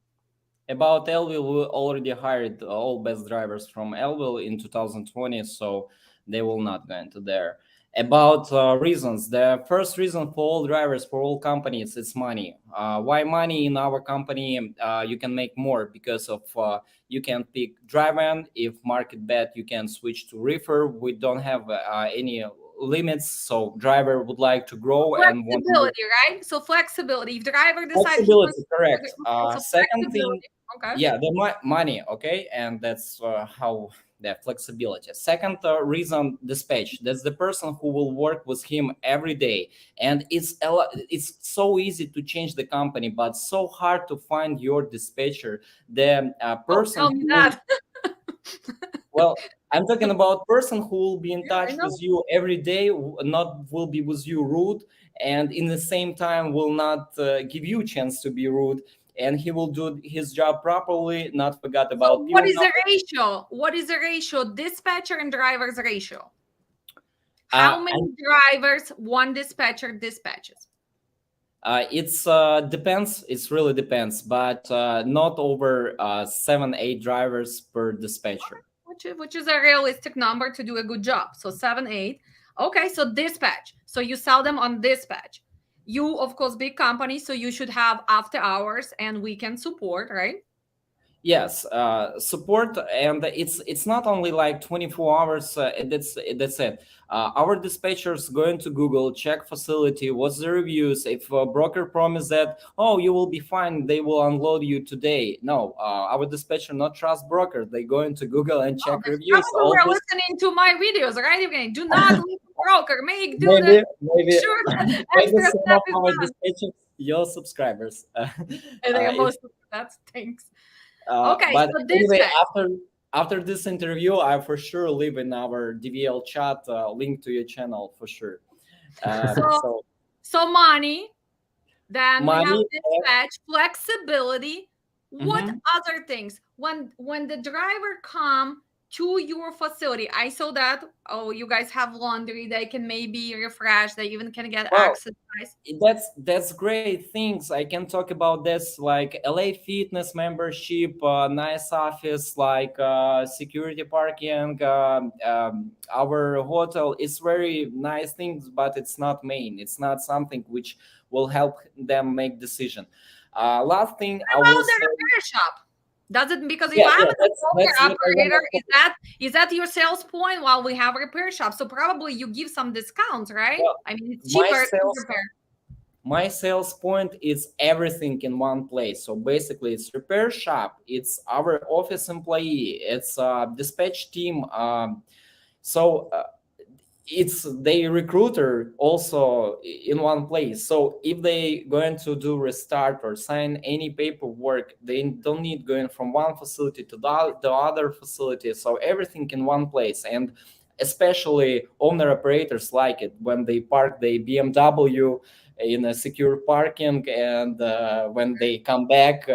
C: About Elville, we already hired all best drivers from Elville in 2020, so they will not go into there. About reasons, the first reason for all drivers, for all companies, it's money. Why money in our company? You can make more because of you can pick drive-in. If market bet, you can switch to reefer. We don't have any limits, so driver would like to grow and want to
A: Flexibility, right? So flexibility. If driver decides he wants
C: flexibility,
A: to,
C: correct.
A: okay, so
C: Second thing,
A: flexibility. Okay.
C: yeah, the money, okay, and that's how the flexibility. Second reason, dispatch. That's the person who will work with him every day, and it's so easy to change the company, but so hard to find your dispatcher. The
A: Oh,
C: person
A: tell me
C: who
A: that.
C: well, I'm talking about person who will be in
A: Yeah, I
C: touch
A: know.
C: with you every day, not will be with you rude, and in the same time will not give you chance to be rude, and he will do his job properly, not forget
A: So
C: about
A: what
C: PO
A: is the
C: number.
A: ratio? What is the ratio? Dispatcher and drivers ratio. How
C: And
A: many drivers one dispatcher dispatches?
C: it's depends. It's really depends, but not over 7, 8 drivers per dispatcher.
A: Which is a realistic number to do a good job. So 7, 8. Okay, so dispatch. So you sell them on dispatch. You, of course, big company, so you should have after hours and weekend support, right?
C: Yes, support, and it's not only like 24 hours. That's it. Our dispatchers go into Google, check facility, what's the reviews. If a broker promise that you will be fine, they will unload you today. No, our dispatcher not trust broker. They go into Google and
A: Oh,
C: check
A: that's
C: reviews.
A: probably
C: All
A: we're
C: this
A: listening to my videos, right? Okay, do not leave the broker. Do the
C: maybe
A: sure the
C: maybe
A: extra
C: some
A: step
C: of
A: is
C: our
A: done.
C: dispatchers your subscribers.
A: And then
C: It's
A: most of that stinks. Okay,
C: but
A: so
C: anyway,
A: dispatch.
C: after this interview, I for sure leave in our DVL chat link to your channel for sure.
A: So
C: So
A: so money. Then we have
C: money.
A: dispatch, flexibility. What
C: Mhm.
A: other things? When the driver come to your facility, I saw that. Oh, you guys have laundry. They can maybe refresh. They even can get
C: Well,
A: exercise.
C: that's great things. I can talk about this like LA Fitness membership, nice office, like security parking, our hotel. It's very nice things, but it's not main. It's not something which will help them make decision. Last thing
A: What
C: I will
A: about the
C: say,
A: repair shop? Does it, because if
C: yeah,
A: I'm
C: yeah,
A: an owner
C: that's what I
A: operator,
C: want to.
A: is that your sales point while we have repair shop? So probably you give some discounts, right?
C: Well,
A: I mean, it's
C: my
A: cheaper to
C: sales
A: repair.
C: my sales point is everything in one place. So basically it's repair shop, it's our office employee, it's dispatch team, so it's the recruiter also in one place. So if they going to do restart or sign any paperwork, they don't need going from one facility to the other facility. So everything in one place. And especially owner operators like it when they park the BMW in a secure parking, and when they come back,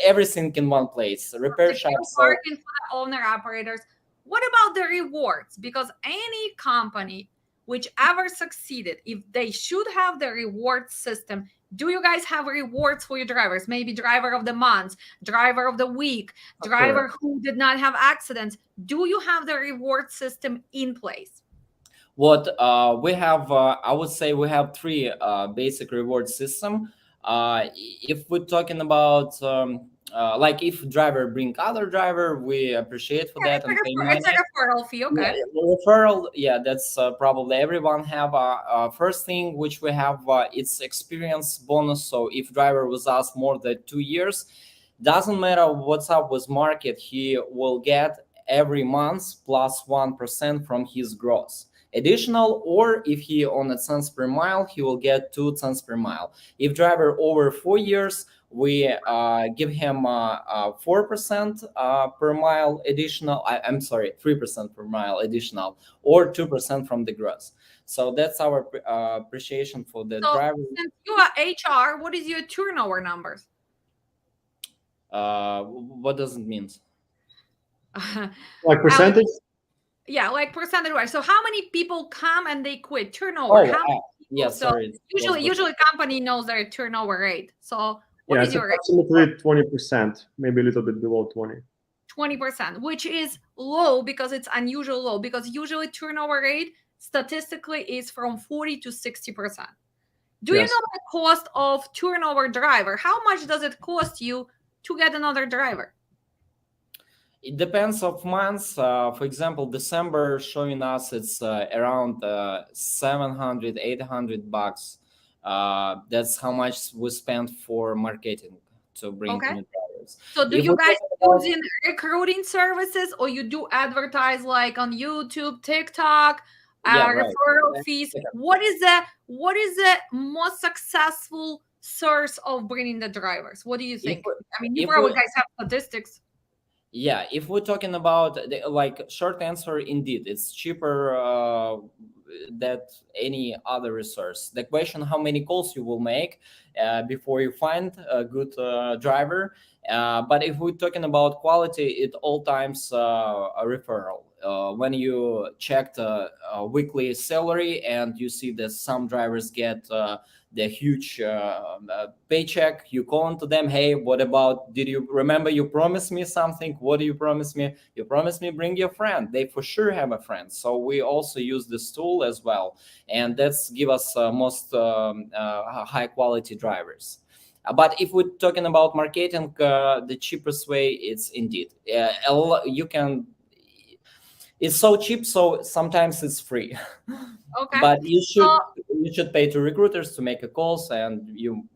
C: everything in one place, repair shop.
A: Secure
C: So
A: parking for the owner operators. What about the rewards? Because any company which ever succeeded, if they should have the reward system, do you guys have rewards for your drivers? Maybe driver of the month, driver of the week,
C: sure.
A: driver who did not have accidents. Do you have the reward system in place?
C: What we have, I would say we have three basic reward system. If we're talking about like if driver bring other driver, we appreciate for
A: Yeah,
C: that and pay
A: it's a
C: money.
A: referral fee.
C: Yeah,
A: Okay.
C: referral, yeah, that's probably everyone have. First thing which we have, it's experience bonus. So if driver was us more than 2 years, doesn't matter what's up with market, he will get every month plus 1% from his gross additional. Or if he on a cents per mile, he will get 2 cents per mile. If driver over 4 years, we give him 4% per mile additional. I'm sorry, 3% per mile additional, or 2% from the gross. So that's our appreciation for the
A: So
C: driver.
A: since you are HR, what is your turnover numbers?
C: What does it mean?
B: Like
A: Alex,
B: percentage?
A: yeah, like percentage wise. So how many people come and they quit? Turnover.
C: Oh,
A: How many
C: yeah,
A: people? So
C: sorry. It was
A: usually company knows their turnover rate. So what
B: Yeah,
A: is
B: it's
A: your rate?
B: approximately 20%, maybe a little bit below 20.
A: 20%, which is low because it's unusual low, because usually turnover rate statistically is from 40 to 60%. Do you
B: Yes.
A: know the cost of turnover driver? How much does it cost you to get another driver?
C: It depends of months. For example, December showing us it's around 700, $800. That's how much we spent for marketing to bring
A: Okay.
C: new drivers.
A: So do
C: If
A: you
C: we
A: guys
C: talk about,
A: use in recruiting services, or you do advertise like on YouTube, TikTok,
C: yeah, right.
A: referral fees? What is the most successful source of bringing the drivers? What do you
C: If
A: think?
C: we,
A: I mean, you
C: if we,
A: probably guys have statistics.
C: Yeah, if we're talking about like short answer, indeed, it's cheaper than any other resource. The question how many calls you will make before you find a good driver. But if we're talking about quality, it all times a referral. When you check the weekly salary and you see that some drivers get the huge paycheck, you call into them, hey, what about, did you remember you promised me something? What do you promise me? You promised me bring your friend. They for sure have a friend. So we also use this tool as well, and that's give us most high quality drivers. But if we're talking about marketing, the cheapest way it's indeed you can, it's so cheap, so sometimes it's free.
A: Okay.
C: But
A: So
C: you should pay to recruiters to make a calls, and
A: okay.
C: you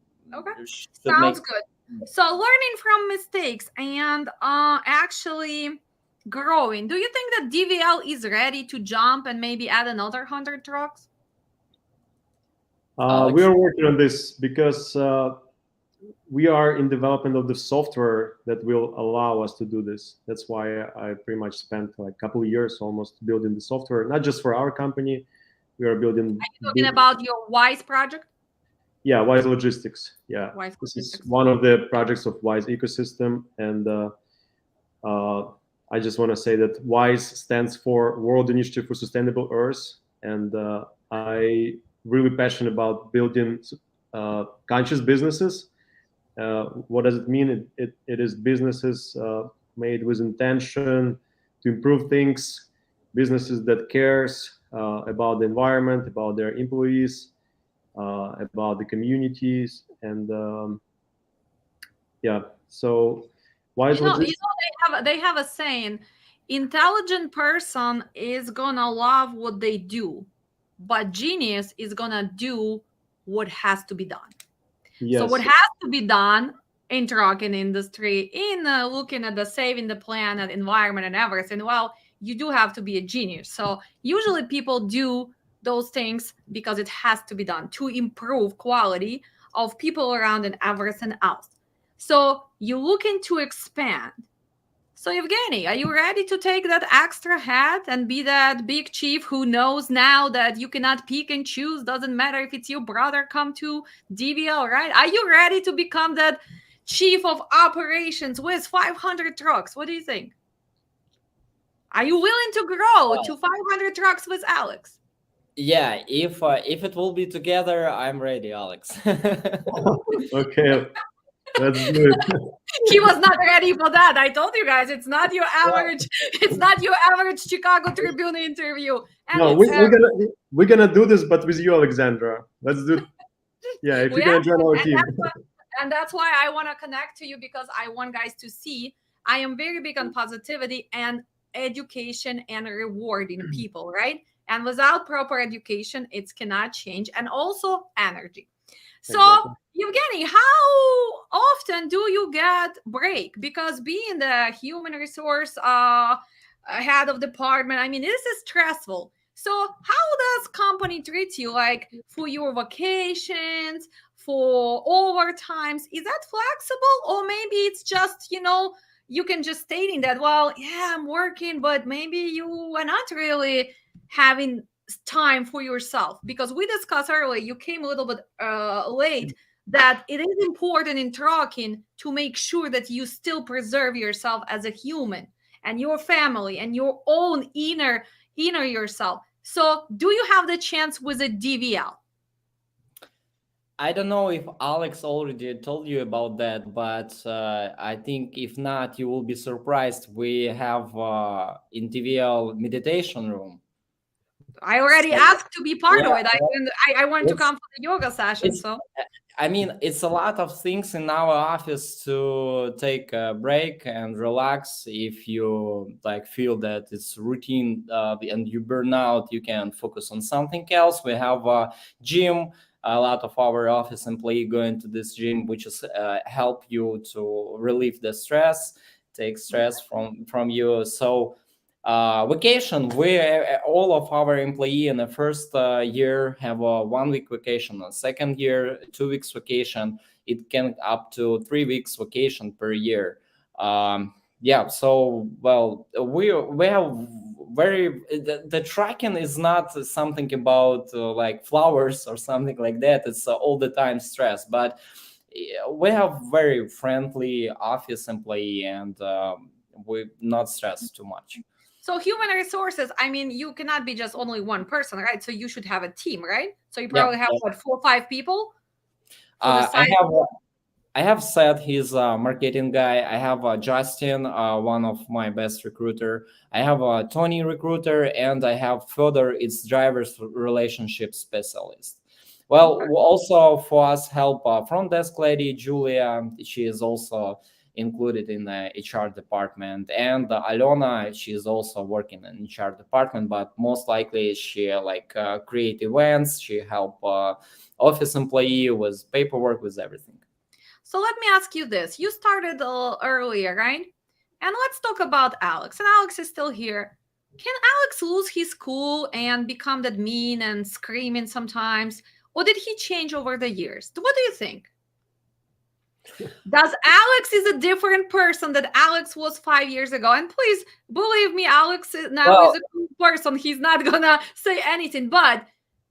C: should make.
A: Sounds good. So learning from mistakes and actually growing. Do you think that DVL is ready to jump and maybe add another 100 trucks?
B: We
C: Alex.
B: are working on this because we are in development of the software that will allow us to do this. That's why I pretty much spent like a couple of years almost building the software, not just for our company. We are building
A: Are you talking about your WISE project?
B: yeah, Wise Logistics. Yeah,
A: WISE
B: this is
A: Logistics.
B: one of the projects of Wise ecosystem, and I just want to say that WISE stands for World Initiative for Sustainable Earth, and I really passionate about building conscious businesses. What does it mean? It is businesses made with intention to improve things, businesses that cares about the environment, about their employees, about the communities, and yeah. So, Wise Logistics.
A: They have a saying, intelligent person is gonna love what they do, but genius is gonna do what has to be done. So what
B: Yes,
A: has to be done in trucking industry, in looking at the saving the planet, environment, and everything, well, you do have to be a genius. So usually people do those things because it has to be done to improve quality of people around and everything else. So you're looking to expand. So, Evgeny, are you ready to take that extra hat and be that big chief who knows now that you cannot pick and choose? Doesn't matter if it's your brother come to DVL, right? Are you ready to become that chief of operations with 500 trucks? What do you think? Are you willing to grow to 500 trucks with Alex?
C: Yeah, if it will be together, I'm ready, Alex.
B: okay, let's do it.
A: He was not ready for that. I told you guys, it's not your average. It's not your average Chicago Tribune interview, and
B: No,
A: it's
B: we're gonna do this, but with you, Alexandra. Let's do. Yeah, if
A: we
B: you're
A: have,
B: gonna join our
A: and
B: team.
A: that's why I want to connect to you, because I want guys to see I am very big on positivity and education and rewarding people, right? And without proper education, it cannot change, and also energy. So,
B: Exactly.
A: Evgeny, how often do you get break? Because being the human resource head of department, I mean, this is stressful. So, how does company treat you? Like for your vacations, for overtimes? Is that flexible, or maybe it's just you can just stating that, well, yeah, I'm working, but maybe you are not really having time for yourself? Because we discussed earlier, you came a little bit late, that it is important in talking to make sure that you still preserve yourself as a human and your family and your own inner yourself. So do you have the chance with a DVL?
C: I don't know if Alex already told you about that, but I think if not, you will be surprised. We have in DVL meditation room.
A: I already
C: So
A: asked to be part of
C: yeah,
A: it. I want to
C: it's
A: come for the yoga session.
C: it's.
A: So
C: I mean, it's a lot of things in our office to take a break and relax. If you like feel that it's routine and you burn out, you can focus on something else. We have a gym. A lot of our office employee going to this gym, which is help you to relieve the stress, take stress from you. So vacation, we all of our employee in the first year have a 1 week vacation. The second year 2 weeks vacation. It can up to 3 weeks vacation per year. Yeah, so well, we have very the tracking is not something about like flowers or something like that. It's all the time stress, but we have very friendly office employee, and we not stress too much.
A: so human resources, I mean, you cannot be just only one person, right? So you should have a team, right? So you
C: Yeah,
A: probably have what, 4 or 5 people for the
C: uh, I
A: site.
C: have I have said he's a marketing guy. I have Justin, one of my best recruiter. I have Tony recruiter, and I have further its drivers relationship specialist. Well,
A: Okay.
C: also for us help front desk lady Julia. She is also included in the HR department, and Alona. She is also working in HR department, but most likely she like create events. She help office employee with paperwork with everything.
A: So let me ask you this. You started earlier, right? And let's talk about Alex. And Alex is still here. Can Alex lose his cool and become that mean and screaming sometimes? Or did he change over the years? What do you think? Does Alex is a different person that Alex was 5 years ago? And please believe me, Alex now is
C: Well,
A: a cool person. He's not gonna say anything. But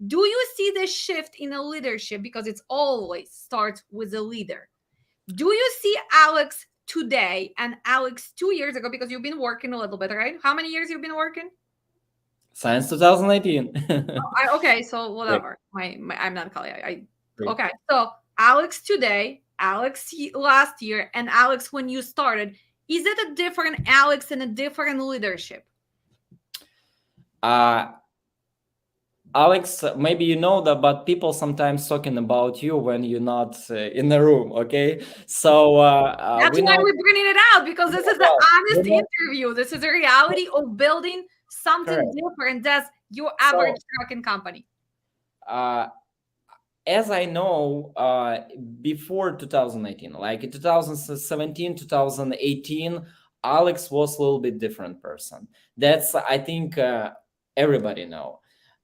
A: do you see the shift in a leadership? Because it's always starts with a leader. Do you see Alex today and Alex 2 years ago? Because you've been working a little bit, right? How many years you've been working?
C: Science 2019.
A: Okay, so
C: Great,
A: whatever. I'm not calling.
C: great.
A: Okay. So Alex today, Alex last year, and Alex when you started. Is it a different Alex and a different leadership?
C: Uh, Alex, maybe you know that, but people sometimes talking about you when you're not in the room. Okay, so
A: That's
C: we
A: why
C: know.
A: we're bringing it out because this is the
C: Well, we
A: honest
C: know.
A: interview. This is a reality of building something
C: Correct.
A: different that's your average
C: So,
A: trucking company.
C: uh, as I know, before 2019, like in 2017, 2018, Alex was a little bit different person. That's I think everybody know.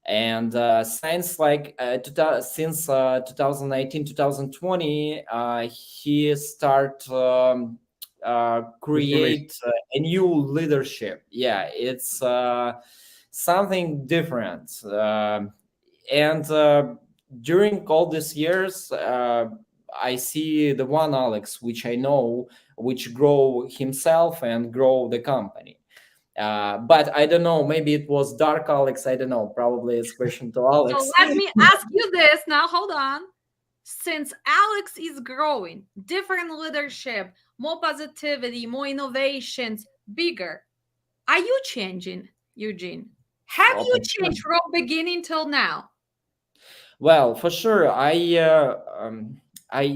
C: And since like 2019, 2020, he start
B: Reformation.
C: create a new leadership. Yeah, it's something different. And during all these years, I see the one Alex, which I know, which grow himself and grow the company. But I don't know. Maybe it was dark Alex. I don't know. Probably it's question to
A: So
C: Alex.
A: let me ask you this now. Hold on. Since Alex is growing, different leadership, more positivity, more innovations, bigger, are you changing, Eugene? Have
C: Well,
A: you
C: for sure.
A: changed from beginning till now?
C: Well, for sure. I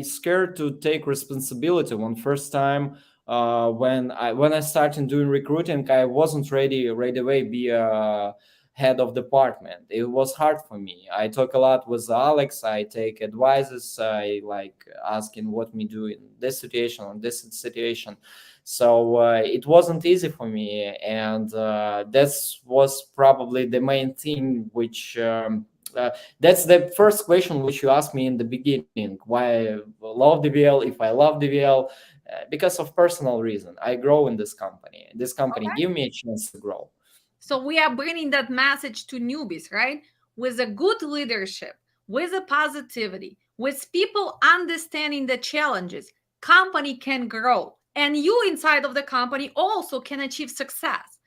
C: scared to take responsibility one first time when I started doing recruiting. I wasn't ready right away be a head of department. It was hard for me. I talk a lot with Alex. I take advices. I like asking what me do in this situation or this situation. So it wasn't easy for me, and that's was probably the main thing which. That's the first question which you asked me in the beginning. Why I love DVL? If I love DVL, because of personal reason. I grow in this company. This company
A: Okay.
C: give me a chance to grow.
A: So we are bringing that message to newbies, right? With a good leadership, with a positivity, with people understanding the challenges, company can grow. And you inside of the company also can achieve success.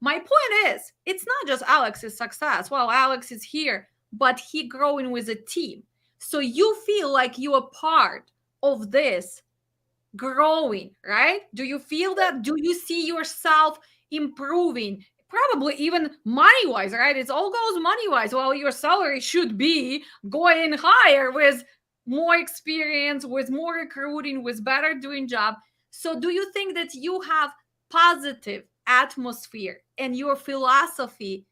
A: My point is, it's not just Alex's success. Well, Alex is here, but he growing with a team. So you feel like you are part of this growing, right? Do you feel that? Do you see yourself improving? Probably even money wise, right? It all goes money wise. Well, your salary should be going higher with more experience, with more recruiting, with better doing job. So do you think that you have positive atmosphere and your philosophy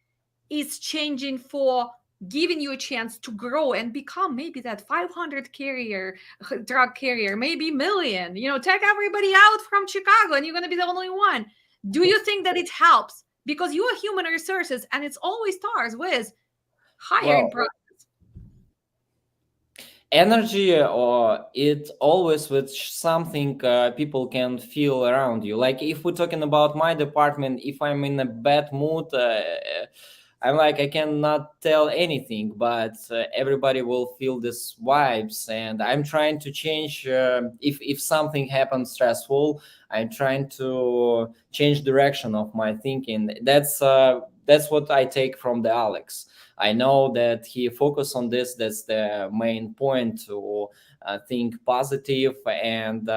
A: is changing for giving you a chance to grow and become maybe that 500 carrier drug carrier, maybe million, take everybody out from Chicago and you're going to be the only one? Do you think that it helps? Because you are human resources and it's always starts with hiring
C: Well,
A: process.
C: energy or it always with something people can feel around you. Like if we're talking about my department, if I'm in a bad mood, I'm like, I cannot tell anything, but everybody will feel these vibes, and I'm trying to change. If something happens stressful, I'm trying to change direction of my thinking. That's what I take from the Alex. I know that he focused on this. That's the main point, to think positive, and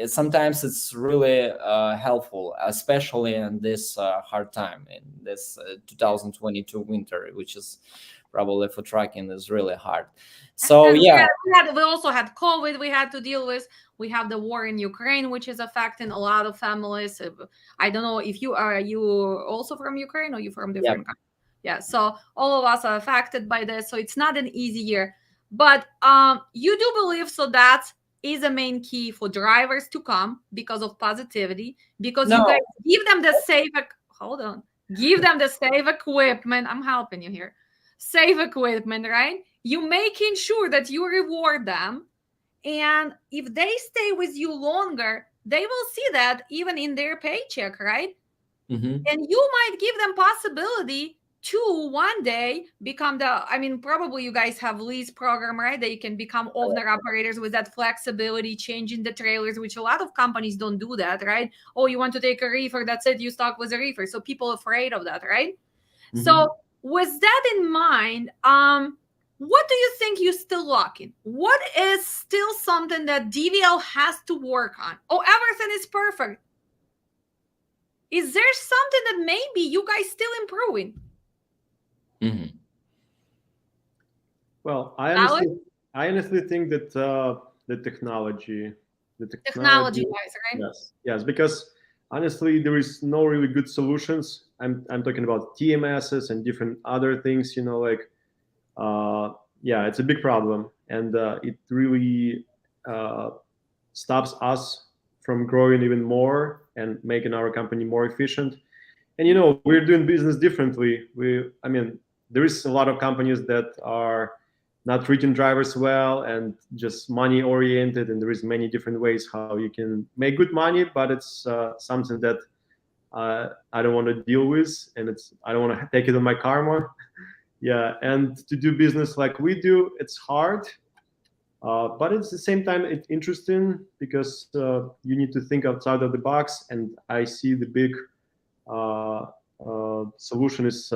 C: sometimes it's really helpful, especially in this hard time, in this 2022 winter, which is probably for trucking is really hard. So
A: And
C: yeah.
A: we also had COVID we had to deal with. We have the war in Ukraine, which is affecting a lot of families. I don't know if you also from Ukraine or you from
C: Yeah.
A: different country. Yeah, so all of us are affected by this. So it's not an easy year. But you do believe so that is a main key for drivers to come because of positivity, because you guys
C: No.
A: give them the safe hold on. Give them the safe equipment. I'm helping you here. Safe equipment, right? You making sure that you reward them. And if they stay with you longer, they will see that even in their paycheck, right?
C: Mm-hmm.
A: And you might give them possibility to one day become probably you guys have lease program, right? That you can become owner operators with that flexibility, changing the trailers, which a lot of companies don't do that, right? Oh, you want to take a reefer, that's it, you stuck with a reefer. So people are afraid of that, right?
C: Mm-hmm.
A: So with that in mind, what do you think you're still lacking? What is still something that DVL has to work on? Oh, everything is perfect. Is there something that maybe you guys still improving?
C: Mm-hmm.
B: Well,
A: Alex?
B: I honestly think that the technology,
A: Technology-wise, right?
B: yes, because honestly, there is no really good solutions. I'm talking about TMSs and different other things. Like yeah, it's a big problem, and it really uh, stops us from growing even more and making our company more efficient. And we're doing business differently. I mean, there is a lot of companies that are not treating drivers well and just money oriented, and there is many different ways how you can make good money, but it's something that I don't want to deal with, and I don't want to take it on my karma. Yeah, and to do business like we do, it's hard, but at the same time it's interesting because you need to think outside of the box, and I see the big solution is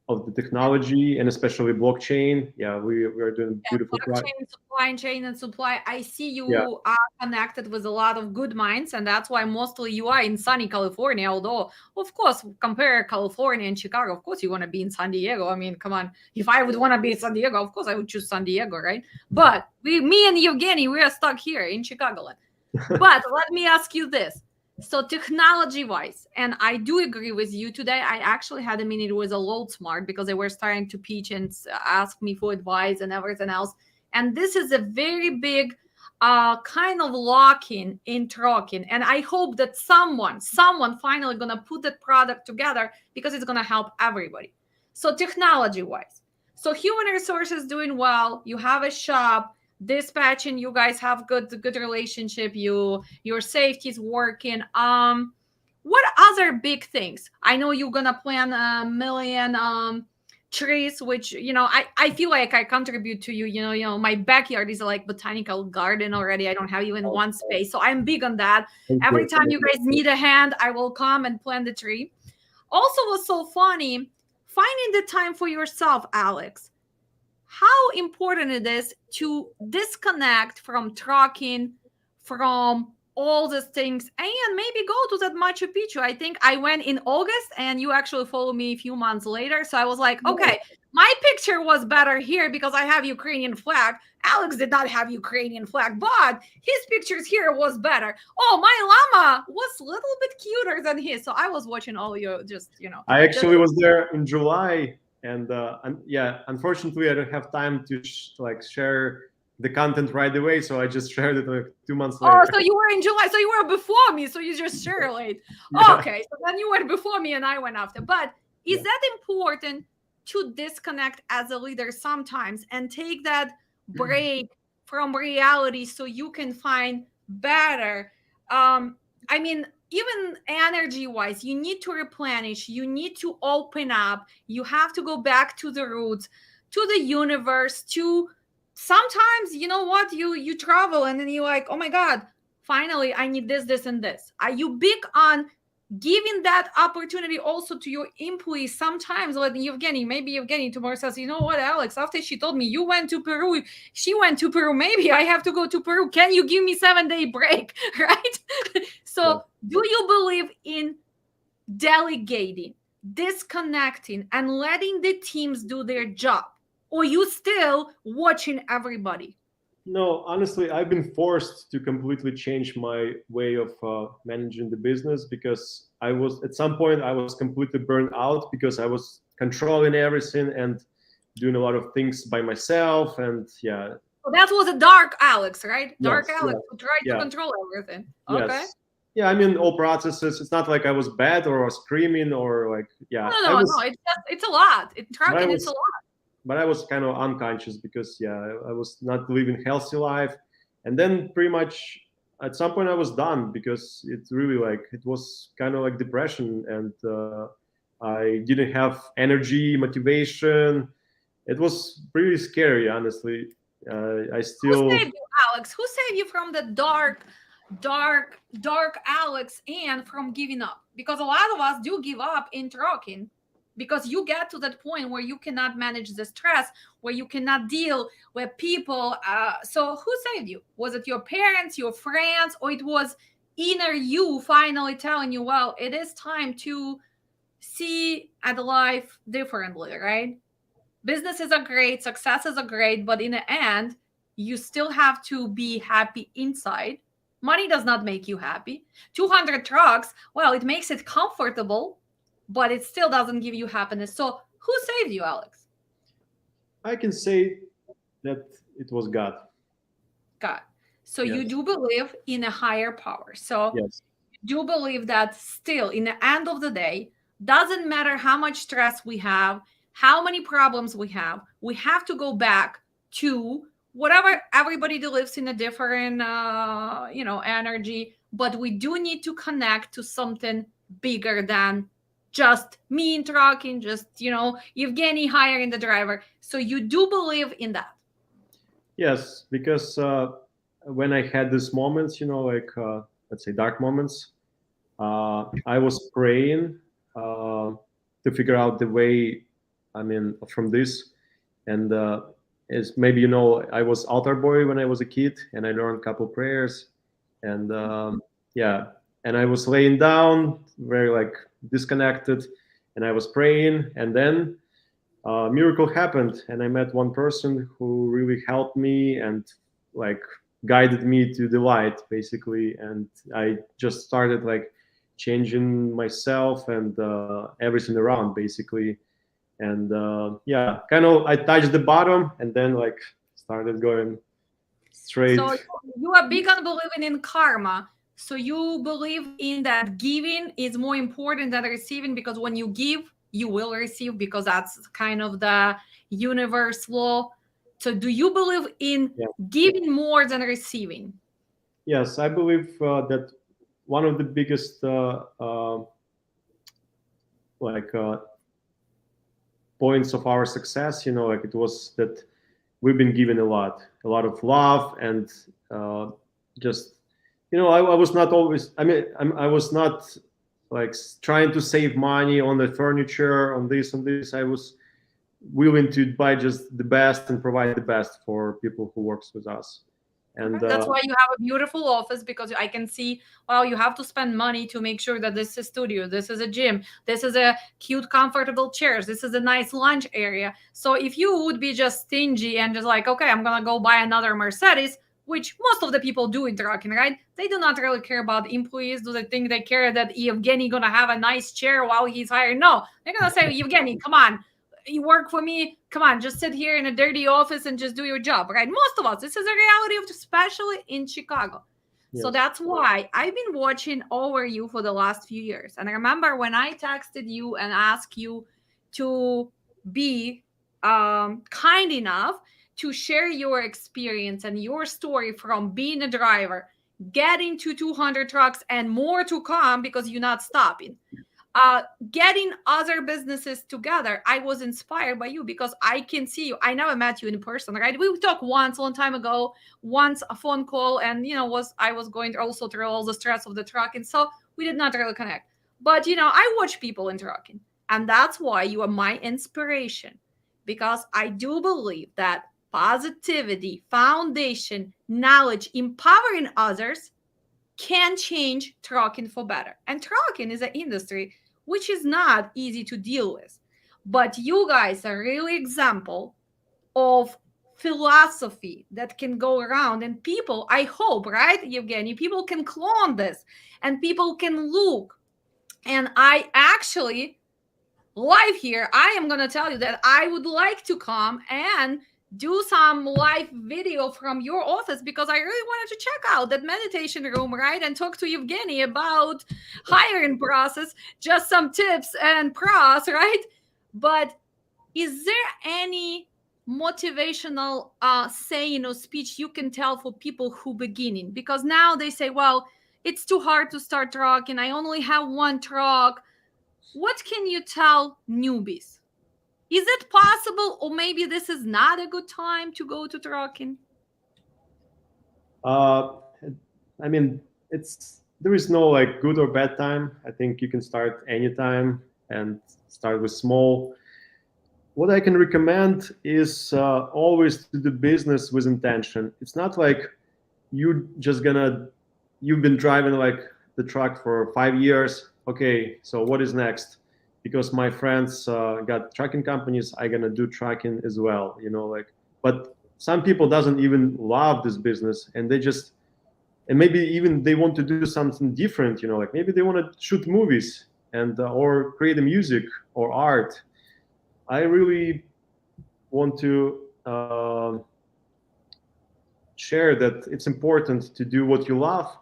B: of the technology, and especially blockchain. Yeah, we are doing beautiful project.
A: Blockchain, supply chain, and supply. I see
B: Yeah,
A: you are connected with a lot of good minds, and that's why mostly you are in sunny California. Although, of course, compare California and Chicago. Of course, you want to be in San Diego. I mean, come on. If I would want to be in San Diego, of course, I would choose San Diego, right? But me and Evgeny, we are stuck here in Chicagoland. But let me ask you this. So technology wise, and I do agree with you today. I actually had a meeting with a load smart because they were starting to pitch and ask me for advice and everything else. And this is a very big kind of lock-in in trucking. And I hope that someone finally gonna put that product together because it's gonna help everybody. So technology wise, so human resources doing well. You have a shop dispatching, you guys have good relationship, your safety is working. what other big things? I know you're gonna plant a million trees, which I feel like I contribute to you. My backyard is like botanical garden already. I don't have even one space, so I'm big on that.
B: Thank
A: Every
B: you.
A: time you guys need a hand, I will come and plant the tree. Also, was so funny finding the time for yourself, Alex. How important it is to disconnect from trucking, from all these things, and maybe go to that Machu Picchu. I think I went in August, and you actually followed me a few months later. So I was like, okay, my picture was better here because I have Ukrainian flag. Alex did not have Ukrainian flag, but his pictures here was better. Oh, my llama was a little bit cuter than his. So I was watching all you
B: I actually was there in July, and yeah, unfortunately, I don't have time to share the content right away, so I just shared it like 2 months later.
A: Oh, so you were in July, so you were before me, so you just share late.
B: Yeah.
A: Okay, so then you went before me and I went after. But is
B: Yeah.
A: that important to disconnect as a leader sometimes and take that break from reality so you can find better? I mean, even energy wise, you need to replenish, you need to open up, you have to go back to the roots, to the universe, to sometimes, you know what, you travel and then you're like, oh my God, finally I need this and this. Are you big on giving that opportunity also to your employees? Sometimes like maybe Evgeny tomorrow says, you know what, Alex, after she told me you went to Peru, she went to Peru, maybe I have to go to Peru. Can you give me 7-day break? Right? So do you believe in delegating, disconnecting, and letting the teams do their job? Or you still watching everybody?
B: No, honestly, I've been forced to completely change my way of managing the business because at some point I was completely burned out because I was controlling everything and doing a lot of things by myself. And yeah.
A: So that was a dark Alex, right? Dark
B: Yes,
A: Alex who tried to
B: yeah.
A: control everything.
B: Yes.
A: Okay.
B: Yeah, I mean, all processes. It's not like I was bad or I was screaming or like, yeah.
A: No. It's a lot. Trucking, it's a lot.
B: But I was kind of unconscious because I was not living healthy life, and then pretty much at some point I was done because it's really like it was kind of like depression, and I didn't have energy, motivation. It was pretty scary, honestly. I still.
A: Who saved you, Alex? Who saved you from the dark Alex and from giving up? Because a lot of us do give up in trucking, because you get to that point where you cannot manage the stress, where you cannot deal with people. So who saved you? Was it your parents, your friends, or it was inner you finally telling you, well, it is time to see at life differently, right? Businesses are great, successes are great, but in the end, you still have to be happy inside. Money does not make you happy. 200 trucks, well, it makes it comfortable, but it still doesn't give you happiness. So who saved you, Alex?
B: I can say that it was God.
A: God. So you do believe in a higher power. So
B: yes.
A: You do believe that still, in the end of the day, doesn't matter how much stress we have, how many problems we have to go back to whatever. Everybody lives in a different, energy, but we do need to connect to something bigger than just me in trucking, just, Evgeny hiring the driver. So you do believe in that?
B: Yes, because when I had these moments, let's say dark moments, I was praying to figure out the way, from this. And as maybe I was altar boy when I was a kid, and I learned a couple prayers. And and I was laying down, very like disconnected, and I was praying, and then a miracle happened, and I met one person who really helped me and like guided me to the light, basically. And I just started like changing myself and everything around, basically. And kind of I touched the bottom and then like started going straight.
A: So you are big on believing in karma. So you believe in that giving is more important than receiving, because when you give, you will receive, because that's kind of the universe law. So do you believe in giving more than receiving?
B: Yes, I believe that one of the biggest like points of our success, like it was that we've been given a lot of love, and just, I was not always, I was not like trying to save money on the furniture, on this, I was willing to buy just the best and provide the best for people who works with us. And
A: that's why you have a beautiful office, because I can see, well, you have to spend money to make sure that this is a studio, this is a gym, this is a cute, comfortable chairs, this is a nice lunch area. So if you would be just stingy and just like, okay, I'm gonna go buy another Mercedes, which most of the people do in trucking, right? They do not really care about employees. Do they think they care that Evgeny gonna have a nice chair while he's hired? No, they're gonna say, Evgeny, come on, you work for me, come on, just sit here in a dirty office and just do your job, right? Most of us, this is a reality of, especially in Chicago. Yes. So that's why I've been watching over you for the last few years. And I remember when I texted you and asked you to be kind enough to share your experience and your story from being a driver, getting to 200 trucks and more to come because you're not stopping. Getting other businesses together. I was inspired by you because I can see you. I never met you in person, right? We talked once a long time ago, once a phone call, and I was going also through all the stress of the trucking, so we did not really connect. But I watch people in trucking, and that's why you are my inspiration, because I do believe that positivity, foundation, knowledge, empowering others can change trucking for better. And trucking is an industry which is not easy to deal with. But you guys are really example of philosophy that can go around, and people, I hope, right, Evgeny, people can clone this and people can look. And I actually, live here, I am going to tell you that I would like to come and do some live video from your office, because I really wanted to check out that meditation room, right? And talk to Evgeny about hiring process, just some tips and pros, right? But is there any motivational saying or speech you can tell for people who beginning? Because now they say, well, it's too hard to start trucking. I only have one truck. What can you tell newbies? Is it possible, or maybe this is not a good time to go to trucking?
B: There is no like good or bad time. I think you can start anytime and start with small. What I can recommend is always to do business with intention. It's not like you've been driving like the truck for 5 years. Okay, so what is next? Because my friends got trucking companies, I'm gonna do trucking as well, but some people doesn't even love this business, and maybe even they want to do something different, like maybe they want to shoot movies and or create a music or art. I really want to share that it's important to do what you love.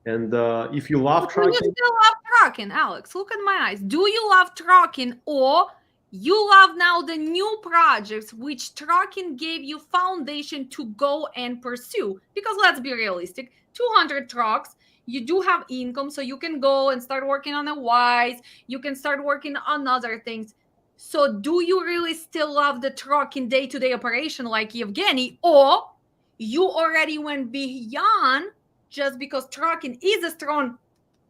B: And if you love trucking,
A: do you still love trucking, Alex? Look at my eyes. Do you love trucking, or you love now the new projects which trucking gave you foundation to go and pursue? Because let's be realistic, 200 trucks, you do have income, so you can go and start working on the whys. You can start working on other things. So do you really still love the trucking day-to-day operation like Evgeny, or you already went beyond just because trucking is a strong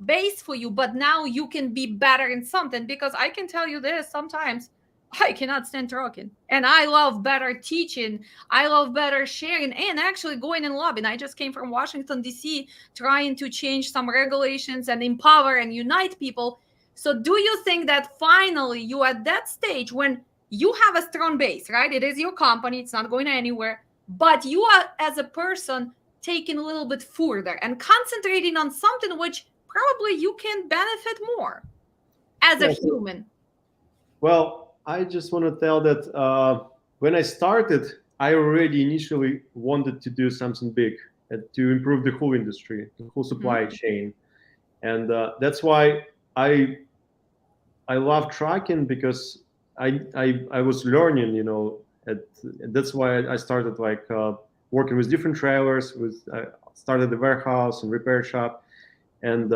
A: base for you, but now you can be better in something? Because I can tell you this, sometimes I cannot stand trucking, and I love better teaching, I love better sharing, and actually going and lobbying. I just came from Washington DC, trying to change some regulations and empower and unite people. So do you think that finally you at that stage when you have a strong base, right? It is your company, it's not going anywhere, but you are as a person taking a little bit further and concentrating on something which probably you can benefit more as a human?
B: Well, I just want to tell that when I started, I already initially wanted to do something big to improve the whole industry, the whole supply chain. And that's why I love trucking, because I was learning, that's why I started working with different trailers. I started the warehouse and repair shop, and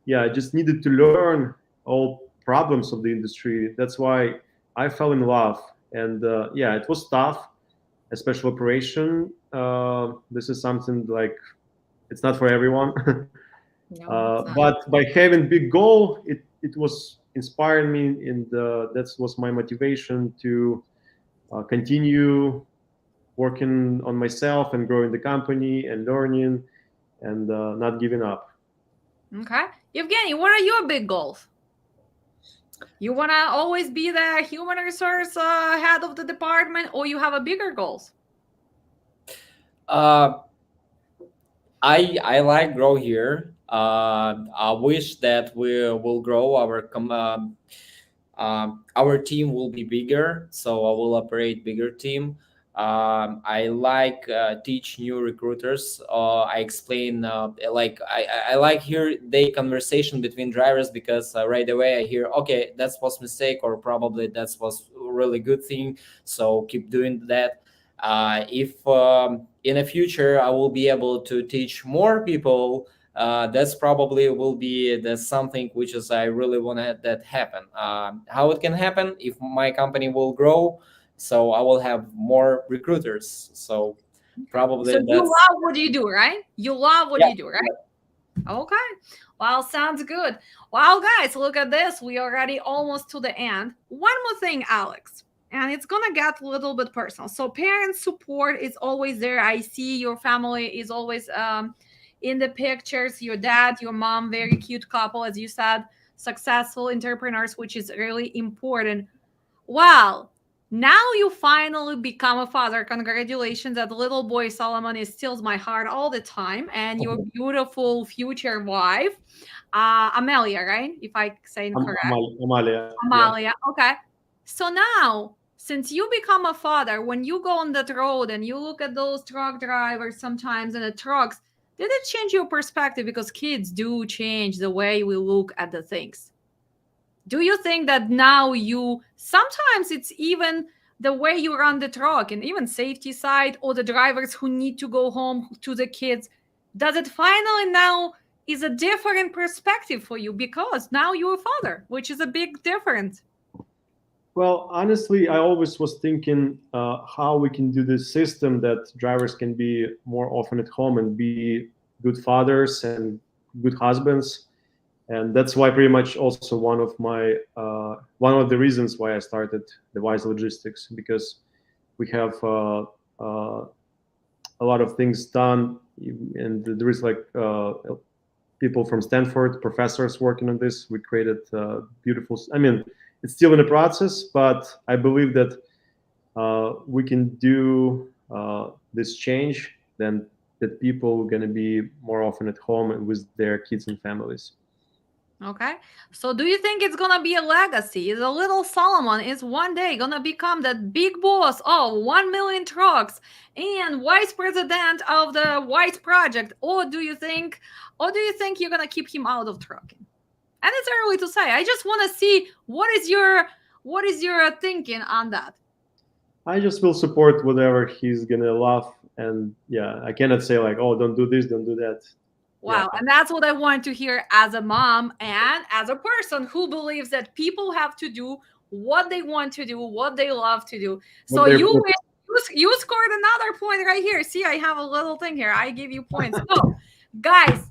B: yeah, I just needed to learn all problems of the industry. That's why I fell in love. And yeah, it was tough, a special operation. This is something like it's not for everyone.
A: No, it's not.
B: But by having big goal, it was inspiring me, and that was my motivation to continue working on myself and growing the company and learning and not giving up.
A: Okay. Evgeny, what are your big goals? You want to always be the human resource head of the department, or you have a bigger goals?
C: Uh, I like grow here. I wish that we will grow our team will be bigger, so I will operate bigger team. I like teach new recruiters. I explain I like hear the conversation between drivers, because right away I hear, okay, that was mistake, or probably that was really good thing. So keep doing that. If in the future I will be able to teach more people, that's probably will be the something which is I really want that happen. How it can happen if my company will grow, so I will have more recruiters. So
A: So
C: probably
A: you
C: that's
A: love what you do, right? You love what
C: yeah.
A: you do, right? Okay. Well, sounds good. Wow, guys, look at this. We already almost to the end. One more thing, Alex, and it's gonna get a little bit personal. So parent support is always there. I see your family is always in the pictures. Your dad, your mom, very cute couple, as you said, successful entrepreneurs, which is really important. Wow. Now you finally become a father. Congratulations. That little boy Solomon is steals my heart all the time. And your beautiful future wife, Amelia, right? If I say it correct.
B: Amalia, yeah.
A: Amalia. Okay. So now, since you become a father, when you go on that road and you look at those truck drivers sometimes and the trucks, did it change your perspective? Because kids do change the way we look at the things. Do you think that now you sometimes it's even the way you run the truck and even safety side or the drivers who need to go home to the kids, does it finally now is a different perspective for you because now you're a father, which is a big difference.
B: Well, honestly, I always was thinking how we can do this system that drivers can be more often at home and be good fathers and good husbands. And that's why pretty much also one of the reasons why I started the Wise Logistics, because we have a lot of things done, and there is like people from Stanford, professors working on this. We created beautiful. I mean, it's still in the process, but I believe that we can do this change. Then that people are going to be more often at home and with their kids and families.
A: Okay. So do you think it's gonna be a legacy? Is a little Solomon is one day gonna become that big boss of 1 million trucks and vice president of the White Project? Or do you think you're gonna keep him out of trucking? And it's early to say. I just wanna see what is your thinking on that.
B: I just will support whatever he's gonna love, and yeah, I cannot say like, oh, don't do this, don't do that. Yeah,
A: Wow. And that's what I want to hear as a mom and as a person who believes that people have to do what they want to do, what they love to do. So
B: but they're
A: you scored another point right here. See, I have a little thing here. I give you points. So, guys,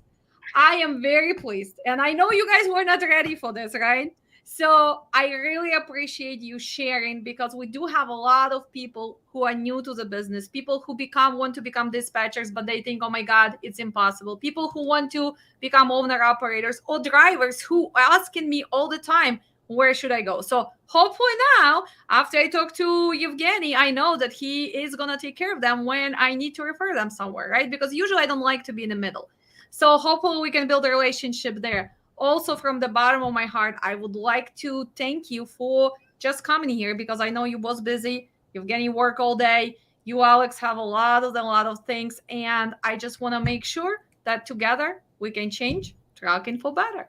A: I am very pleased. And I know you guys were not ready for this, right? So I really appreciate you sharing because we do have a lot of people who are new to the business, people who want to become dispatchers, but they think, oh my God, it's impossible. People who want to become owner operators or drivers who are asking me all the time, where should I go? So hopefully now, after I talk to Evgeny, I know that he is going to take care of them when I need to refer them somewhere, right? Because usually I don't like to be in the middle. So hopefully we can build a relationship there. Also, from the bottom of my heart, I would like to thank you for just coming here because I know you was busy. You're getting work all day. You, Alex, have a lot of things, and I just want to make sure that together we can change trucking for better.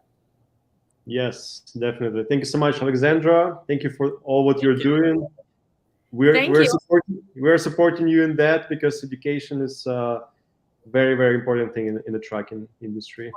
B: yes, definitely. Thank you so much, Alexandra. Thank you for all what you're doing. We're
A: Thank
B: we're
A: you.
B: supporting we're supporting you in that because education is a very very important thing in the trucking industry.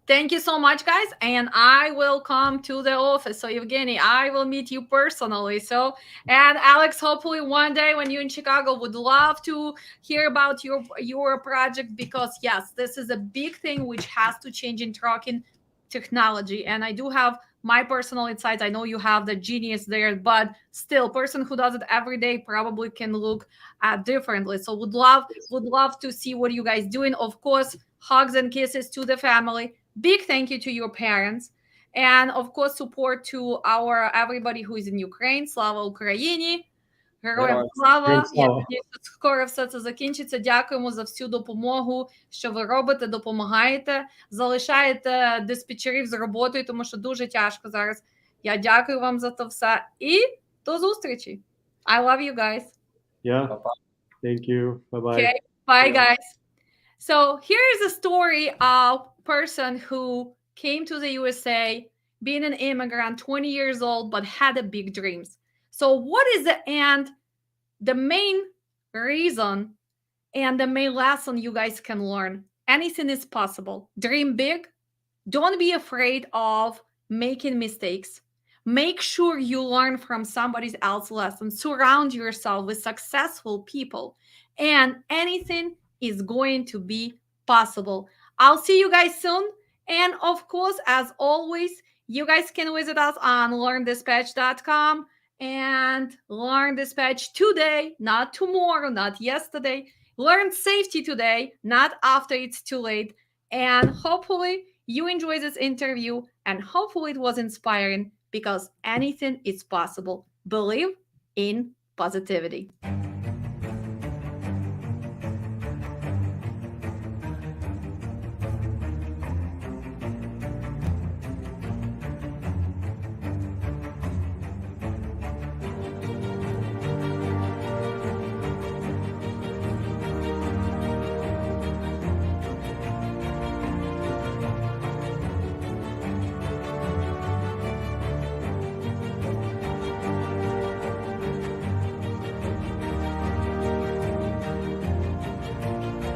A: Thank you so much, guys. And I will come to the office. So, Evgeny, I will meet you personally. So, and Alex, hopefully one day when you're in Chicago, would love to hear about your project because yes, this is a big thing which has to change in trucking technology. And I do have my personal insights. I know you have the genius there, but still, person who does it every day probably can look at differently. So, would love to see what you guys doing. Of course, hugs and kisses to the family. Big thank you to your parents. And of course, support to our everybody who is in Ukraine. Слава Україні! Героям
C: Героям
A: слава! Я
B: Слава.
A: надію, що скоро все це закінчиться. Дякуємо за всю допомогу, що ви робите, допомагаєте, залишаєте диспетчерів з роботою, тому що дуже тяжко зараз. Я дякую вам за це все. І до зустрічі! I love you guys.
B: Yeah.
C: Па-па.
B: Thank you. Bye bye.
A: Okay, bye
C: Yeah.
A: guys. So here's a story of a person who came to the USA, being an immigrant, 20 years old, but had a big dreams. So what is the main reason and the main lesson you guys can learn? Anything is possible. Dream big. Don't be afraid of making mistakes. Make sure you learn from somebody else's lessons. Surround yourself with successful people, and anything is going to be possible. I'll see you guys soon. And of course, as always, you guys can visit us on learndispatch.com and learn dispatch today, not tomorrow, not yesterday. Learn safety today, not after it's too late. And hopefully, you enjoyed this interview and hopefully it was inspiring because anything is possible. Believe in positivity.